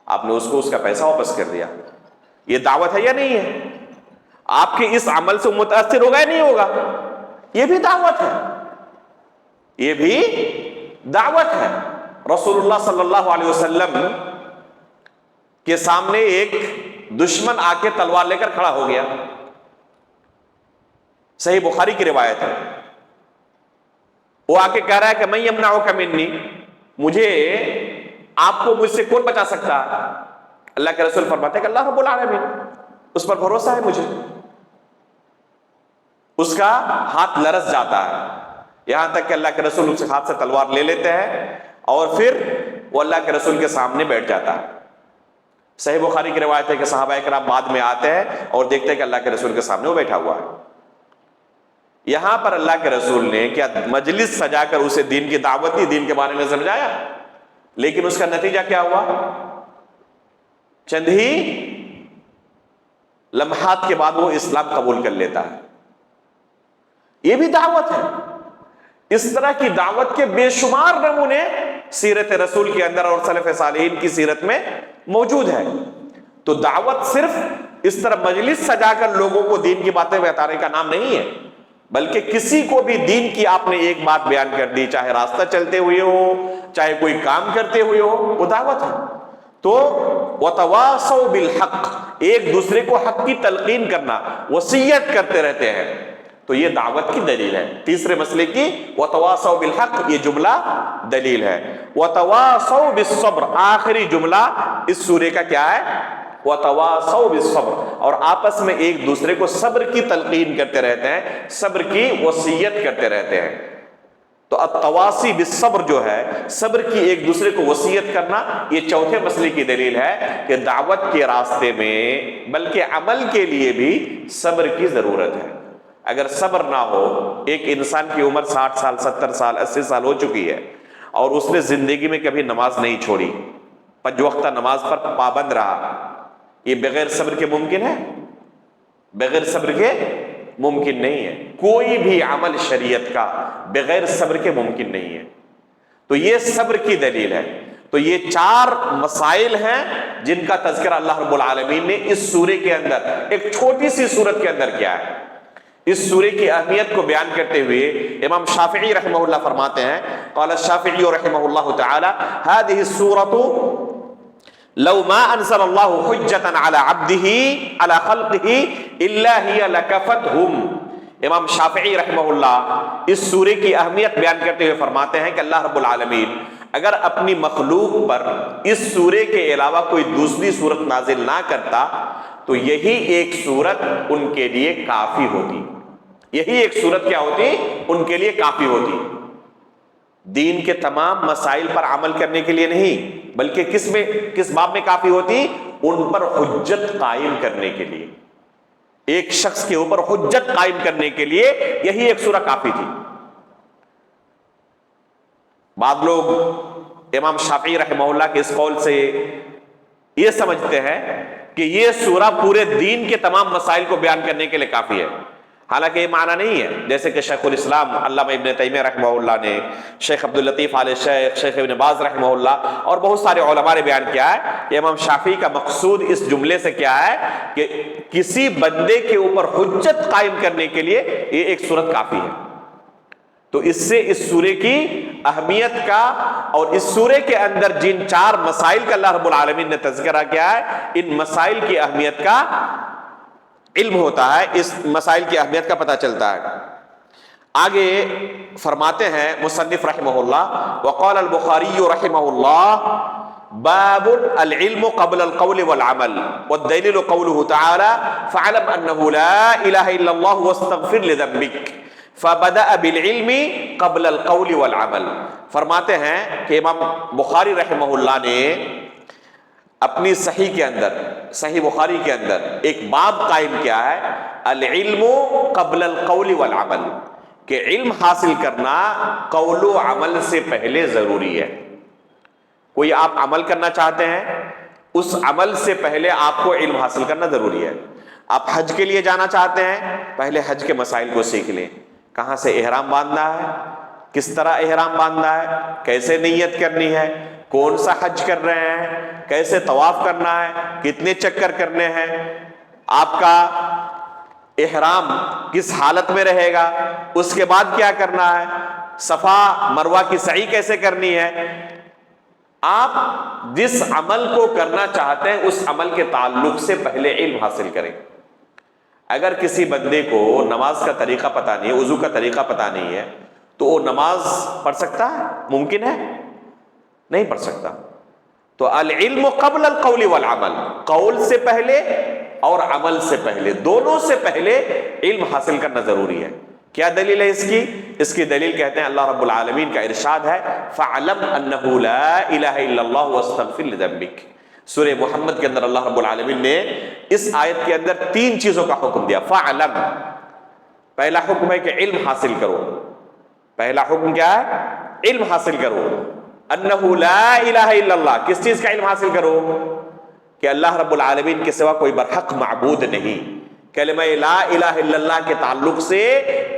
آپ نے اس کو اس کا پیسہ واپس کر دیا۔ یہ دعوت ہے یا نہیں ہے؟ آپ کے اس عمل سے متاثر ہوگا یا نہیں ہوگا؟ یہ بھی دعوت ہے، یہ بھی دعوت ہے۔ رسول اللہ صلی اللہ علیہ وسلم کے سامنے ایک دشمن آ کے تلوار لے کر کھڑا ہو گیا، صحیح بخاری کی روایت ہے۔ وہ آ کے کہہ رہا ہے کہ میں یمنعک منی، مجھے، آپ کو مجھ سے کون بچا سکتا ہے؟ اللہ کے رسول فرماتے ہیں کہ اللہ رب العالمین، اس پر بھروسہ ہے مجھے۔ اس کا ہاتھ لرز جاتا ہے، یہاں تک کہ اللہ کے رسول اس کے ہاتھ سے تلوار لے لیتے ہیں اور پھر وہ اللہ کے رسول کے سامنے بیٹھ جاتا ہے۔ صحیح بخاری کی روایت ہے کہ صحابہ کرام بعد میں آتے ہیں اور دیکھتے ہیں کہ اللہ کے رسول کے سامنے وہ بیٹھا ہوا ہے۔ یہاں پر اللہ کے رسول نے کیا مجلس سجا کر اسے دین کی دعوت دی، دین کے بارے میں سمجھایا، لیکن اس کا نتیجہ کیا ہوا؟ چند ہی لمحات کے بعد وہ اسلام قبول کر لیتا ہے۔ یہ بھی دعوت ہے۔ اس طرح کی دعوت کے بے شمار نمونے سیرت رسول کے اندر اور سلف صالحین کی سیرت میں موجود ہے۔ تو دعوت صرف اس طرح مجلس سجا کر لوگوں کو دین کی باتیں بتانے کا نام نہیں ہے، بلکہ کسی کو بھی دین کی آپ نے ایک بات بیان کر دی، چاہے راستہ چلتے ہوئے ہو، چاہے کوئی کام کرتے ہوئے ہو، وہ دعوت ہے۔ تو وَتَوَاصَوْا بِالْحَقِّ، ایک دوسرے کو حق کی تلقین کرنا، وصیت کرتے رہتے ہیں، تو یہ دعوت کی دلیل ہے۔ تیسرے مسئلے کی وَتَوَاصَوْا بِالْحَقِّ، یہ جملہ دلیل ہے۔ وَتَوَاصَوْا بِالصَّبْرِ، آخری جملہ اس سورے کا کیا ہے؟ وَتَوَاصَوْا بِالصَّبْرِ، اور آپس میں ایک دوسرے کو صبر کی تلقین کرتے رہتے ہیں، صبر کی وصیت کرتے رہتے ہیں۔ تو التواصی بالصبر جو ہے، صبر کی ایک دوسرے کو وصیت کرنا، یہ چوتھے مسئلے کی دلیل ہے کہ دعوت کے راستے میں بلکہ عمل کے لیے بھی صبر کی ضرورت ہے۔ اگر صبر نہ ہو، ایک انسان کی عمر 60 سال 70 سال 80 سال ہو چکی ہے اور اس نے زندگی میں کبھی نماز نہیں چھوڑی، 5 وقتہ نماز پر پابند رہا، یہ بغیر صبر کے ممکن ہے؟ بغیر صبر کے ممکن نہیں ہے۔ کوئی بھی عمل شریعت کا بغیر صبر کے ممکن نہیں ہے۔ تو یہ صبر کی دلیل ہے۔ تو یہ 4 مسائل ہیں جن کا تذکرہ اللہ رب العالمین نے اس سورے کے اندر، ایک چھوٹی سی سورت کے اندر کیا ہے۔ اس سورے کی اہمیت کو بیان کرتے ہوئے امام شافعی رحمہ اللہ فرماتے ہیں، قال الشافعی رحمہ اللہ تعالی هذه السورة لو ما انزل الله حجة على عبده على خلقه الا هي لكفتهم۔ امام شافعی رحمہ اللہ اس سورے کی اہمیت بیان کرتے ہوئے فرماتے ہیں کہ اللہ رب العالمین اگر اپنی مخلوق پر اس سورے کے علاوہ کوئی دوسری سورت نازل نہ کرتا تو یہی ایک سورت ان کے لیے کافی ہوتی۔ یہی ایک سورت کیا ہوتی؟ ان کے لیے کافی ہوتی۔ دین کے تمام مسائل پر عمل کرنے کے لیے نہیں، بلکہ کس باب میں کافی ہوتی؟ ان پر حجت قائم کرنے کے لیے، ایک شخص کے اوپر حجت قائم کرنے کے لیے یہی ایک سورہ کافی تھی۔ بعض لوگ امام شافعی رحمہ اللہ کے اس قول سے یہ سمجھتے ہیں کہ یہ سورہ پورے دین کے تمام مسائل کو بیان کرنے کے لیے کافی ہے، حالانکہ یہ معنی نہیں ہے۔ جیسے کہ شیخ الاسلام علامہ ابن تیمیہ رحمہ اللہ نے، شیخ عبداللطیف آل شیخ، شیخ ابن باز رحمہ اللہ اور بہت سارے علماء نے بیان کیا ہے کہ امام شافعی کا مقصود اس جملے سے کیا ہے کہ کسی بندے کے اوپر حجت قائم کرنے کے لیے یہ ایک سورت کافی ہے۔ تو اس سے اس سورے کی اہمیت کا اور اس سورے کے اندر جن 4 مسائل کا اللہ رب العالمین نے تذکرہ کیا ہے، ان مسائل کی اہمیت کا علم ہوتا ہے، اس مسائل کی اہمیت کا پتہ چلتا ہے۔ آگے فرماتے ہیں مصنف رحمہ اللہ، وقال البخاری رحمہ اللہ باب العلم قبل القول والعمل والدلیل قوله تعالی فاعلم انه لا الہ الا اللہ واستغفر لذنبک فبدأ بالعلم قبل القول والعمل۔ فرماتے ہیں کہ امام بخاری رحمہ اللہ نے اپنی صحیح کے اندر، صحیح بخاری کے اندر ایک باب قائم کیا ہے، العلم قبل القول والعمل، کہ علم حاصل کرنا قول و عمل سے پہلے ضروری ہے۔ کوئی آپ عمل کرنا چاہتے ہیں، اس عمل سے پہلے آپ کو علم حاصل کرنا ضروری ہے۔ آپ حج کے لیے جانا چاہتے ہیں، پہلے حج کے مسائل کو سیکھ لیں، کہاں سے احرام باندھنا ہے، کس طرح احرام باندھنا ہے، کیسے نیت کرنی ہے، کون سا حج کر رہے ہیں، کیسے طواف کرنا ہے، کتنے چکر کرنے ہیں، آپ کا احرام کس حالت میں رہے گا، اس کے بعد کیا کرنا ہے، صفا مروہ کی سعی کیسے کرنی ہے۔ آپ جس عمل کو کرنا چاہتے ہیں اس عمل کے تعلق سے پہلے علم حاصل کریں۔ اگر کسی بندے کو نماز کا طریقہ پتہ نہیں ہے، وضو کا طریقہ پتہ نہیں ہے، تو وہ نماز پڑھ سکتا ہے؟ ممکن ہے؟ نہیں پڑھ سکتا۔ تو العلم قبل القول والعمل، قول سے پہلے اور عمل سے پہلے، دونوں سے پہلے علم حاصل کرنا ضروری ہے۔ کیا دلیل ہے اس کی دلیل کہتے ہیں اللہ رب العالمین کا ارشاد ہے فَعْلَمْ أَنَّهُ لَا إِلَهَ إِلَّا اللَّهُ وَاسْتَغْفِرْ لِذَنبِكَ۔ سورہ محمد کے اندر اللہ رب العالمین نے اس آیت کے اندر 3 چیزوں کا حکم دیا۔ فَعْلَمْ، پہلا حکم ہے کہ علم حاصل کرو، پہلا حکم کیا ہے؟ علم حاصل کرو۔ أَنَّهُ لَا إِلَهَ إِلَّا اللَّهُ، کس چیز کا علم حاصل کرو؟ کہ اللہ رب العالمین کے سوا کوئی برحق معبود نہیں۔ کلمہ لا الہ الا اللہ کے تعلق سے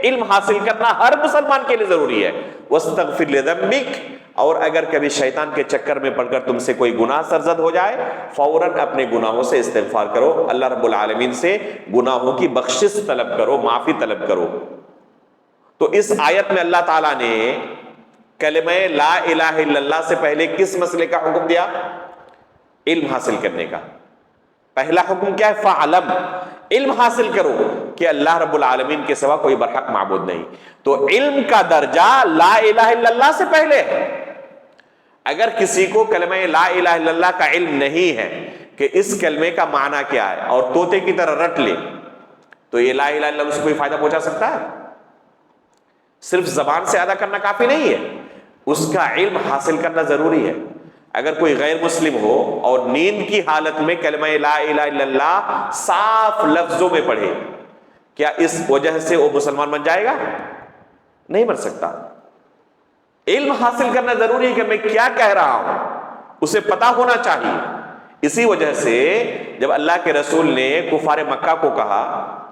علم حاصل کرنا ہر مسلمان کے لیے ضروری ہے۔ وَاسْتَغْفِرْ لِذَنبِكَ، اور اگر کبھی شیطان کے چکر میں پڑ کر تم سے کوئی گناہ سرزد ہو جائے فوراً اپنے گناہوں سے استغفار کرو، اللہ رب العالمین سے گناہوں کی بخشش طلب کرو، معافی طلب کرو۔ تو اس آیت میں اللہ تعالیٰ نے کلمہ لا الہ الا اللہ سے پہلے کس مسئلے کا حکم دیا؟ علم حاصل کرنے کا۔ پہلا حکم کیا ہے؟ فَعْلَمْ، علم حاصل کرو کہ اللہ رب العالمین کے سوا کوئی برحق معبود نہیں۔ تو علم کا درجہ لا الہ الا اللہ سے پہلے ہے۔ اگر کسی کو کلمہ لا الہ الا اللہ کا علم نہیں ہے کہ اس کلمے کا معنی کیا ہے اور طوطے کی طرح رٹ لے، تو یہ لا الہ الا اللہ سے کوئی فائدہ پہنچا سکتا ہے؟ صرف زبان سے ادا کرنا کافی نہیں ہے، اس کا علم حاصل کرنا ضروری ہے۔ اگر کوئی غیر مسلم ہو اور نیند کی حالت میں کلمہ لا الہ الا اللہ صاف لفظوں میں پڑھے، کیا اس وجہ سے وہ مسلمان بن جائے گا؟ نہیں بن سکتا۔ علم حاصل کرنا ضروری ہے کہ میں کیا کہہ رہا ہوں، اسے پتا ہونا چاہیے۔ اسی وجہ سے جب اللہ کے رسول نے کفار مکہ کو کہا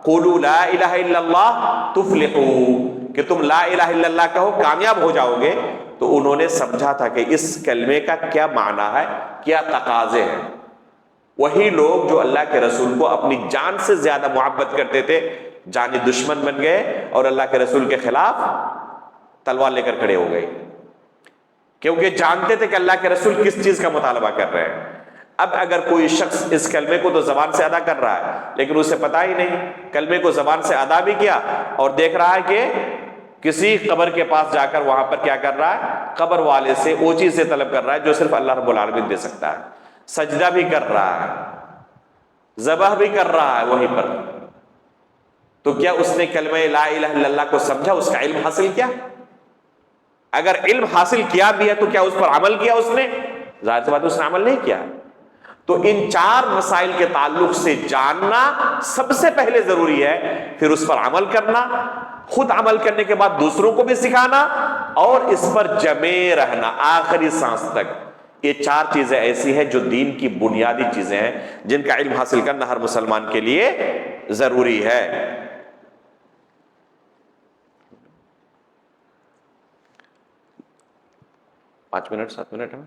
قولوا لا الہ الا اللہ تفلحوا، کہ تم لا الہ الا اللہ کہو کامیاب ہو جاؤ گے، تو انہوں نے سمجھا تھا کہ اس کلمے کا کیا معنی ہے، کیا تقاضے ہیں۔ وہی لوگ جو اللہ کے رسول کو اپنی جان سے زیادہ محبت کرتے تھے جانی دشمن بن گئے اور اللہ کے رسول کے خلاف تلوار لے کر کھڑے ہو گئے، کیونکہ جانتے تھے کہ اللہ کے رسول کس چیز کا مطالبہ کر رہے ہیں۔ اب اگر کوئی شخص اس کلمے کو تو زبان سے ادا کر رہا ہے لیکن اسے پتہ ہی نہیں، کلمے کو زبان سے ادا بھی کیا اور دیکھ رہا ہے کہ کسی قبر کے پاس جا کر وہاں پر کیا کر رہا ہے، قبر والے سے وہ چیزیں طلب کر رہا ہے جو صرف اللہ رب العالمین دے سکتا ہے، سجدہ بھی کر رہا ہے، ذبح بھی کر رہا ہے وہیں پر، تو کیا اس نے کلمہ لا الہ الا اللہ کو سمجھا، اس کا علم حاصل کیا؟ اگر علم حاصل کیا بھی ہے تو کیا اس پر عمل کیا اس نے؟ ظاہر سی بات ہے اس نے عمل نہیں کیا۔ تو ان 4 مسائل کے تعلق سے جاننا سب سے پہلے ضروری ہے، پھر اس پر عمل کرنا، خود عمل کرنے کے بعد دوسروں کو بھی سکھانا اور اس پر جمے رہنا آخری سانس تک۔ یہ 4 چیزیں ایسی ہیں جو دین کی بنیادی چیزیں ہیں جن کا علم حاصل کرنا ہر مسلمان کے لیے ضروری ہے۔ پانچ منٹ 7 منٹ ہے۔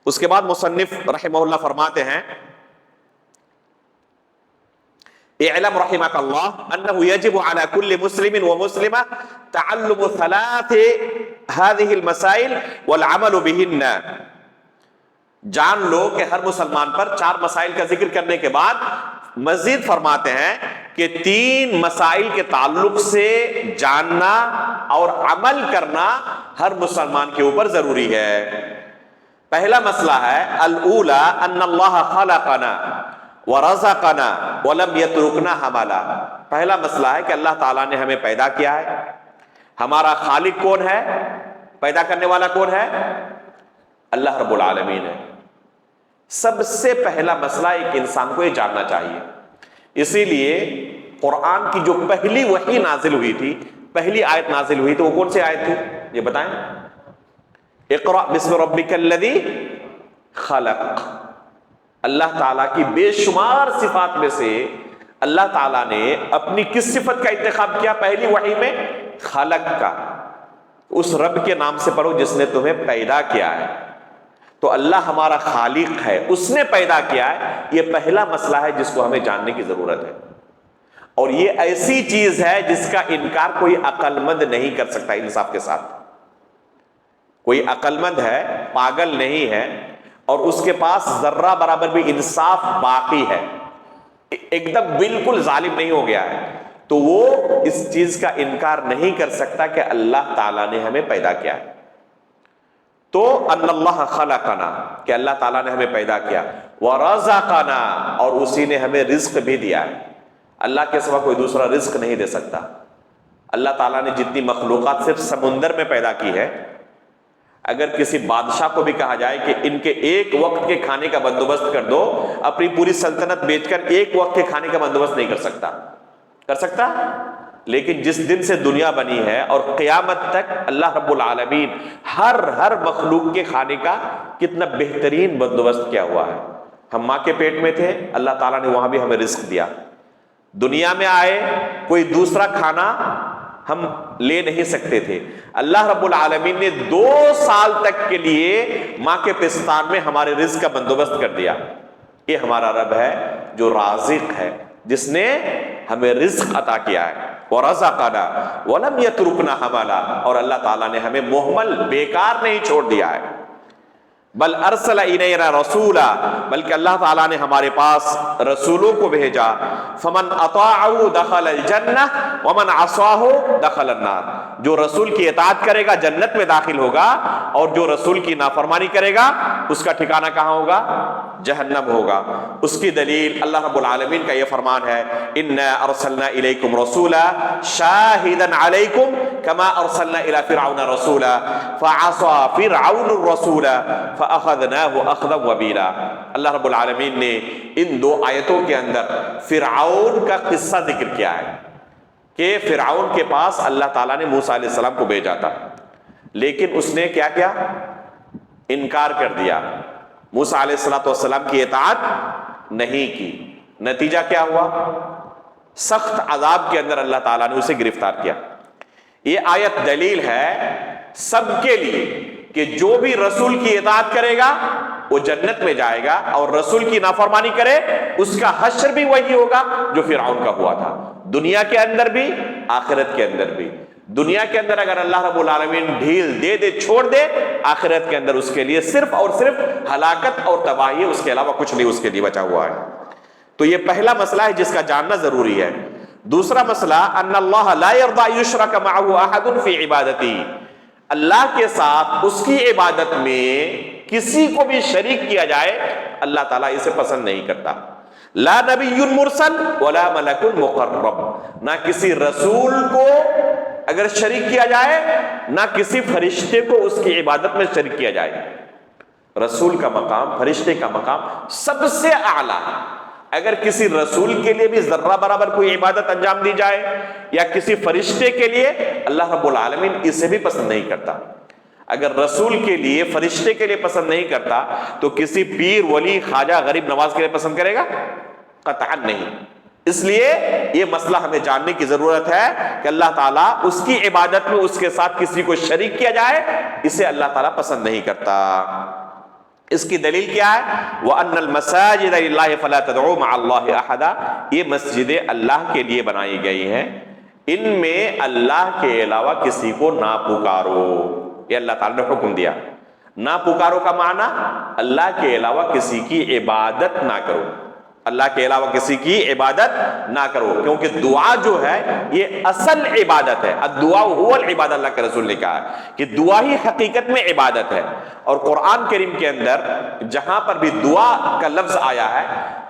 اس کے بعد مصنف رحمہ اللہ فرماتے ہیں اعلم رحمك الله انه يجب على كل مسلم ومسلمة تعلم 3 هذه المسائل والعمل بهن۔ جان لو کہ ہر مسلمان پر 4 مسائل کا ذکر کرنے کے بعد مزید فرماتے ہیں کہ 3 مسائل کے تعلق سے جاننا اور عمل کرنا ہر مسلمان کے اوپر ضروری ہے۔ پہلا مسئلہ ہے الاولی ان اللہ خلقنا ورزقنا ولم يتركنا حملا۔ پہلا مسئلہ ہے کہ اللہ تعالیٰ نے ہمیں پیدا کیا ہے۔ ہمارا خالق کون ہے؟ پیدا کرنے والا کون ہے؟ اللہ رب العالمین ہے۔ سب سے پہلا مسئلہ ایک انسان کو یہ جاننا چاہیے۔ اسی لیے قرآن کی جو پہلی وحی نازل ہوئی تھی، پہلی آیت نازل ہوئی تو وہ کون سی آیت تھی؟ یہ بتائیں۔ اقرأ بسم ربک الذی خلق۔ اللہ تعالیٰ کی بے شمار صفات میں سے اللہ تعالیٰ نے اپنی کس صفت کا انتخاب کیا پہلی وحی میں؟ خلق کا۔ اس رب کے نام سے پڑھو جس نے تمہیں پیدا کیا ہے۔ تو اللہ ہمارا خالق ہے، اس نے پیدا کیا ہے۔ یہ پہلا مسئلہ ہے جس کو ہمیں جاننے کی ضرورت ہے، اور یہ ایسی چیز ہے جس کا انکار کوئی عقل مند نہیں کر سکتا۔ انصاف کے ساتھ کوئی عقل مند ہے، پاگل نہیں ہے اور اس کے پاس ذرہ برابر بھی انصاف باقی ہے، ایک دم بالکل ظالم نہیں ہو گیا ہے، تو وہ اس چیز کا انکار نہیں کر سکتا کہ اللہ تعالیٰ نے ہمیں پیدا کیا ہے۔ تو ان اللہ خلقنا، کہ اللہ تعالیٰ نے ہمیں پیدا کیا، ورزقنا، اور اسی نے ہمیں رزق بھی دیا ہے۔ اللہ کے سوا کوئی دوسرا رزق نہیں دے سکتا۔ اللہ تعالیٰ نے جتنی مخلوقات صرف سمندر میں پیدا کی ہے، اگر کسی بادشاہ کو بھی کہا جائے کہ ان کے ایک وقت کے کھانے کا بندوبست کر دو، اپنی پوری سلطنت بیچ کر ایک وقت کے کھانے کا بندوبست نہیں کر سکتا۔ لیکن جس دن سے دنیا بنی ہے اور قیامت تک اللہ رب العالمین ہر مخلوق کے کھانے کا کتنا بہترین بندوبست کیا ہوا ہے۔ ہم ماں کے پیٹ میں تھے، اللہ تعالیٰ نے وہاں بھی ہمیں رزق دیا۔ دنیا میں آئے، کوئی دوسرا کھانا ہم لے نہیں سکتے تھے، اللہ رب العالمین نے 2 سال تک کے لیے ماں کے پستان میں ہمارے رزق کا بندوبست کر دیا۔ یہ ہمارا رب ہے جو رازق ہے، جس نے ہمیں رزق عطا کیا ہے۔ وَرَزَقَنَا وَلَمْ يَتْرُكْنَا حَمَلًا، اور اللہ تعالیٰ نے ہمیں مہمل بیکار نہیں چھوڑ دیا ہے۔ بل ارسل الینا رسولا، بلکہ اللہ تعالیٰ نے ہمارے پاس رسولوں کو بھیجا۔ فمن اطاعه دخل الجنہ ومن عصاه دخل النار، جو رسول کی اطاعت کرے گا جنت میں داخل ہوگا، اور جو رسول کی نافرمانی کرے گا اس کا ٹھکانہ کہاں ہوگا؟ جہنم ہوگا۔ اس کی دلیل اللہ رب العالمین کا یہ فرمان ہے، انا ارسلنا الیکم رسولا شاہدا علیکم کما ارسلنا الی فرعون رسولا فعصى فرعون الرسول فَأَخَذْنَاهُ أَخْذًا وَبِيلًا۔ اللہ رب العالمین نے ان 2 آیتوں کے اندر فرعون کا قصہ ذکر کیا ہے کہ فرعون کے پاس اللہ تعالیٰ نے موسیٰ علیہ السلام کو بھیجا تھا، لیکن اس نے کیا انکار کر دیا، موسیٰ علیہ السلام کی اطاعت نہیں کی۔ نتیجہ کیا ہوا؟ سخت عذاب کے اندر اللہ تعالیٰ نے اسے گرفتار کیا۔ یہ آیت دلیل ہے سب کے لیے کہ جو بھی رسول کی اطاعت کرے گا وہ جنت میں جائے گا، اور رسول کی نافرمانی کرے اس کا حشر بھی وہی ہوگا جو فرعون کا ہوا تھا، دنیا کے اندر بھی آخرت کے اندر بھی۔ دنیا کے اندر اگر اللہ رب العالمین ڈھیل دے دے، چھوڑ دے، آخرت کے اندر اس کے لیے صرف اور صرف ہلاکت اور تباہی، اس کے علاوہ کچھ نہیں اس کے لیے بچا ہوا ہے۔ تو یہ پہلا مسئلہ ہے جس کا جاننا ضروری ہے۔ دوسرا مسئلہ، ان اللہ لا یرضی یشرک معہ احد فی عبادتہ، اللہ کے ساتھ اس کی عبادت میں کسی کو بھی شریک کیا جائے اللہ تعالیٰ اسے پسند نہیں کرتا۔ لا نبی مرسل ولا ملک مقرب، نہ کسی رسول کو اگر شریک کیا جائے، نہ کسی فرشتے کو اس کی عبادت میں شریک کیا جائے۔ رسول کا مقام، فرشتے کا مقام سب سے اعلیٰ ہے۔ اگر کسی رسول کے لیے بھی ذرہ برابر کوئی عبادت انجام دی جائے یا کسی فرشتے کے لیے، اللہ رب العالمین اسے بھی پسند نہیں کرتا۔ اگر رسول کے لیے، فرشتے کے لیے پسند نہیں کرتا تو کسی پیر، ولی، خواجہ، غریب نواز کے لیے پسند کرے گا؟ قطعا نہیں۔ اس لیے یہ مسئلہ ہمیں جاننے کی ضرورت ہے کہ اللہ تعالیٰ اس کی عبادت میں اس کے ساتھ کسی کو شریک کیا جائے اسے اللہ تعالیٰ پسند نہیں کرتا۔ اس کی دلیل کیا ہے؟ وَأَنَّ الْمَسَاجِدَ لِلَّهِ فَلَا تَدْعُوا مَعَ اللَّهِ أَحَدًا، یہ مسجدیں اللہ کے لیے بنائی گئی ہیں، ان میں اللہ کے علاوہ کسی کو نہ پکارو۔ یہ اللہ تعالیٰ نے حکم دیا۔ نہ پکارو کا معنی اللہ کے علاوہ کسی کی عبادت نہ کرو، اللہ کے علاوہ کسی کی عبادت نہ کرو، کیونکہ دعا جو ہے یہ اصل عبادت ہے۔ الدعاء هو العبادہ، اللہ کے رسول نے کہا ہے کہ دعا ہی حقیقت میں عبادت ہے۔ اور قرآن کریم کے اندر جہاں پر بھی دعا کا لفظ آیا ہے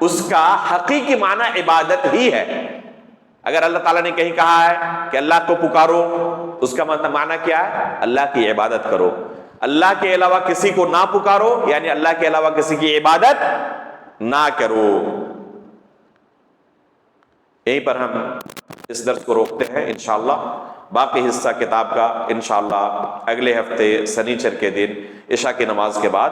اس کا حقیقی معنی عبادت ہی ہے۔ اگر اللہ تعالیٰ نے کہیں کہا ہے کہ اللہ کو پکارو، اس کا معنی کیا ہے؟ اللہ کی عبادت کرو۔ اللہ کے علاوہ کسی کو نہ پکارو یعنی اللہ کے علاوہ کسی کی عبادت نہ کرو۔ یہیں پر ہم اس درس کو روکتے ہیں انشاءاللہ۔ باقی حصہ کتاب کا انشاءاللہ اگلے ہفتے سنیچر کے دن عشاء کی نماز کے بعد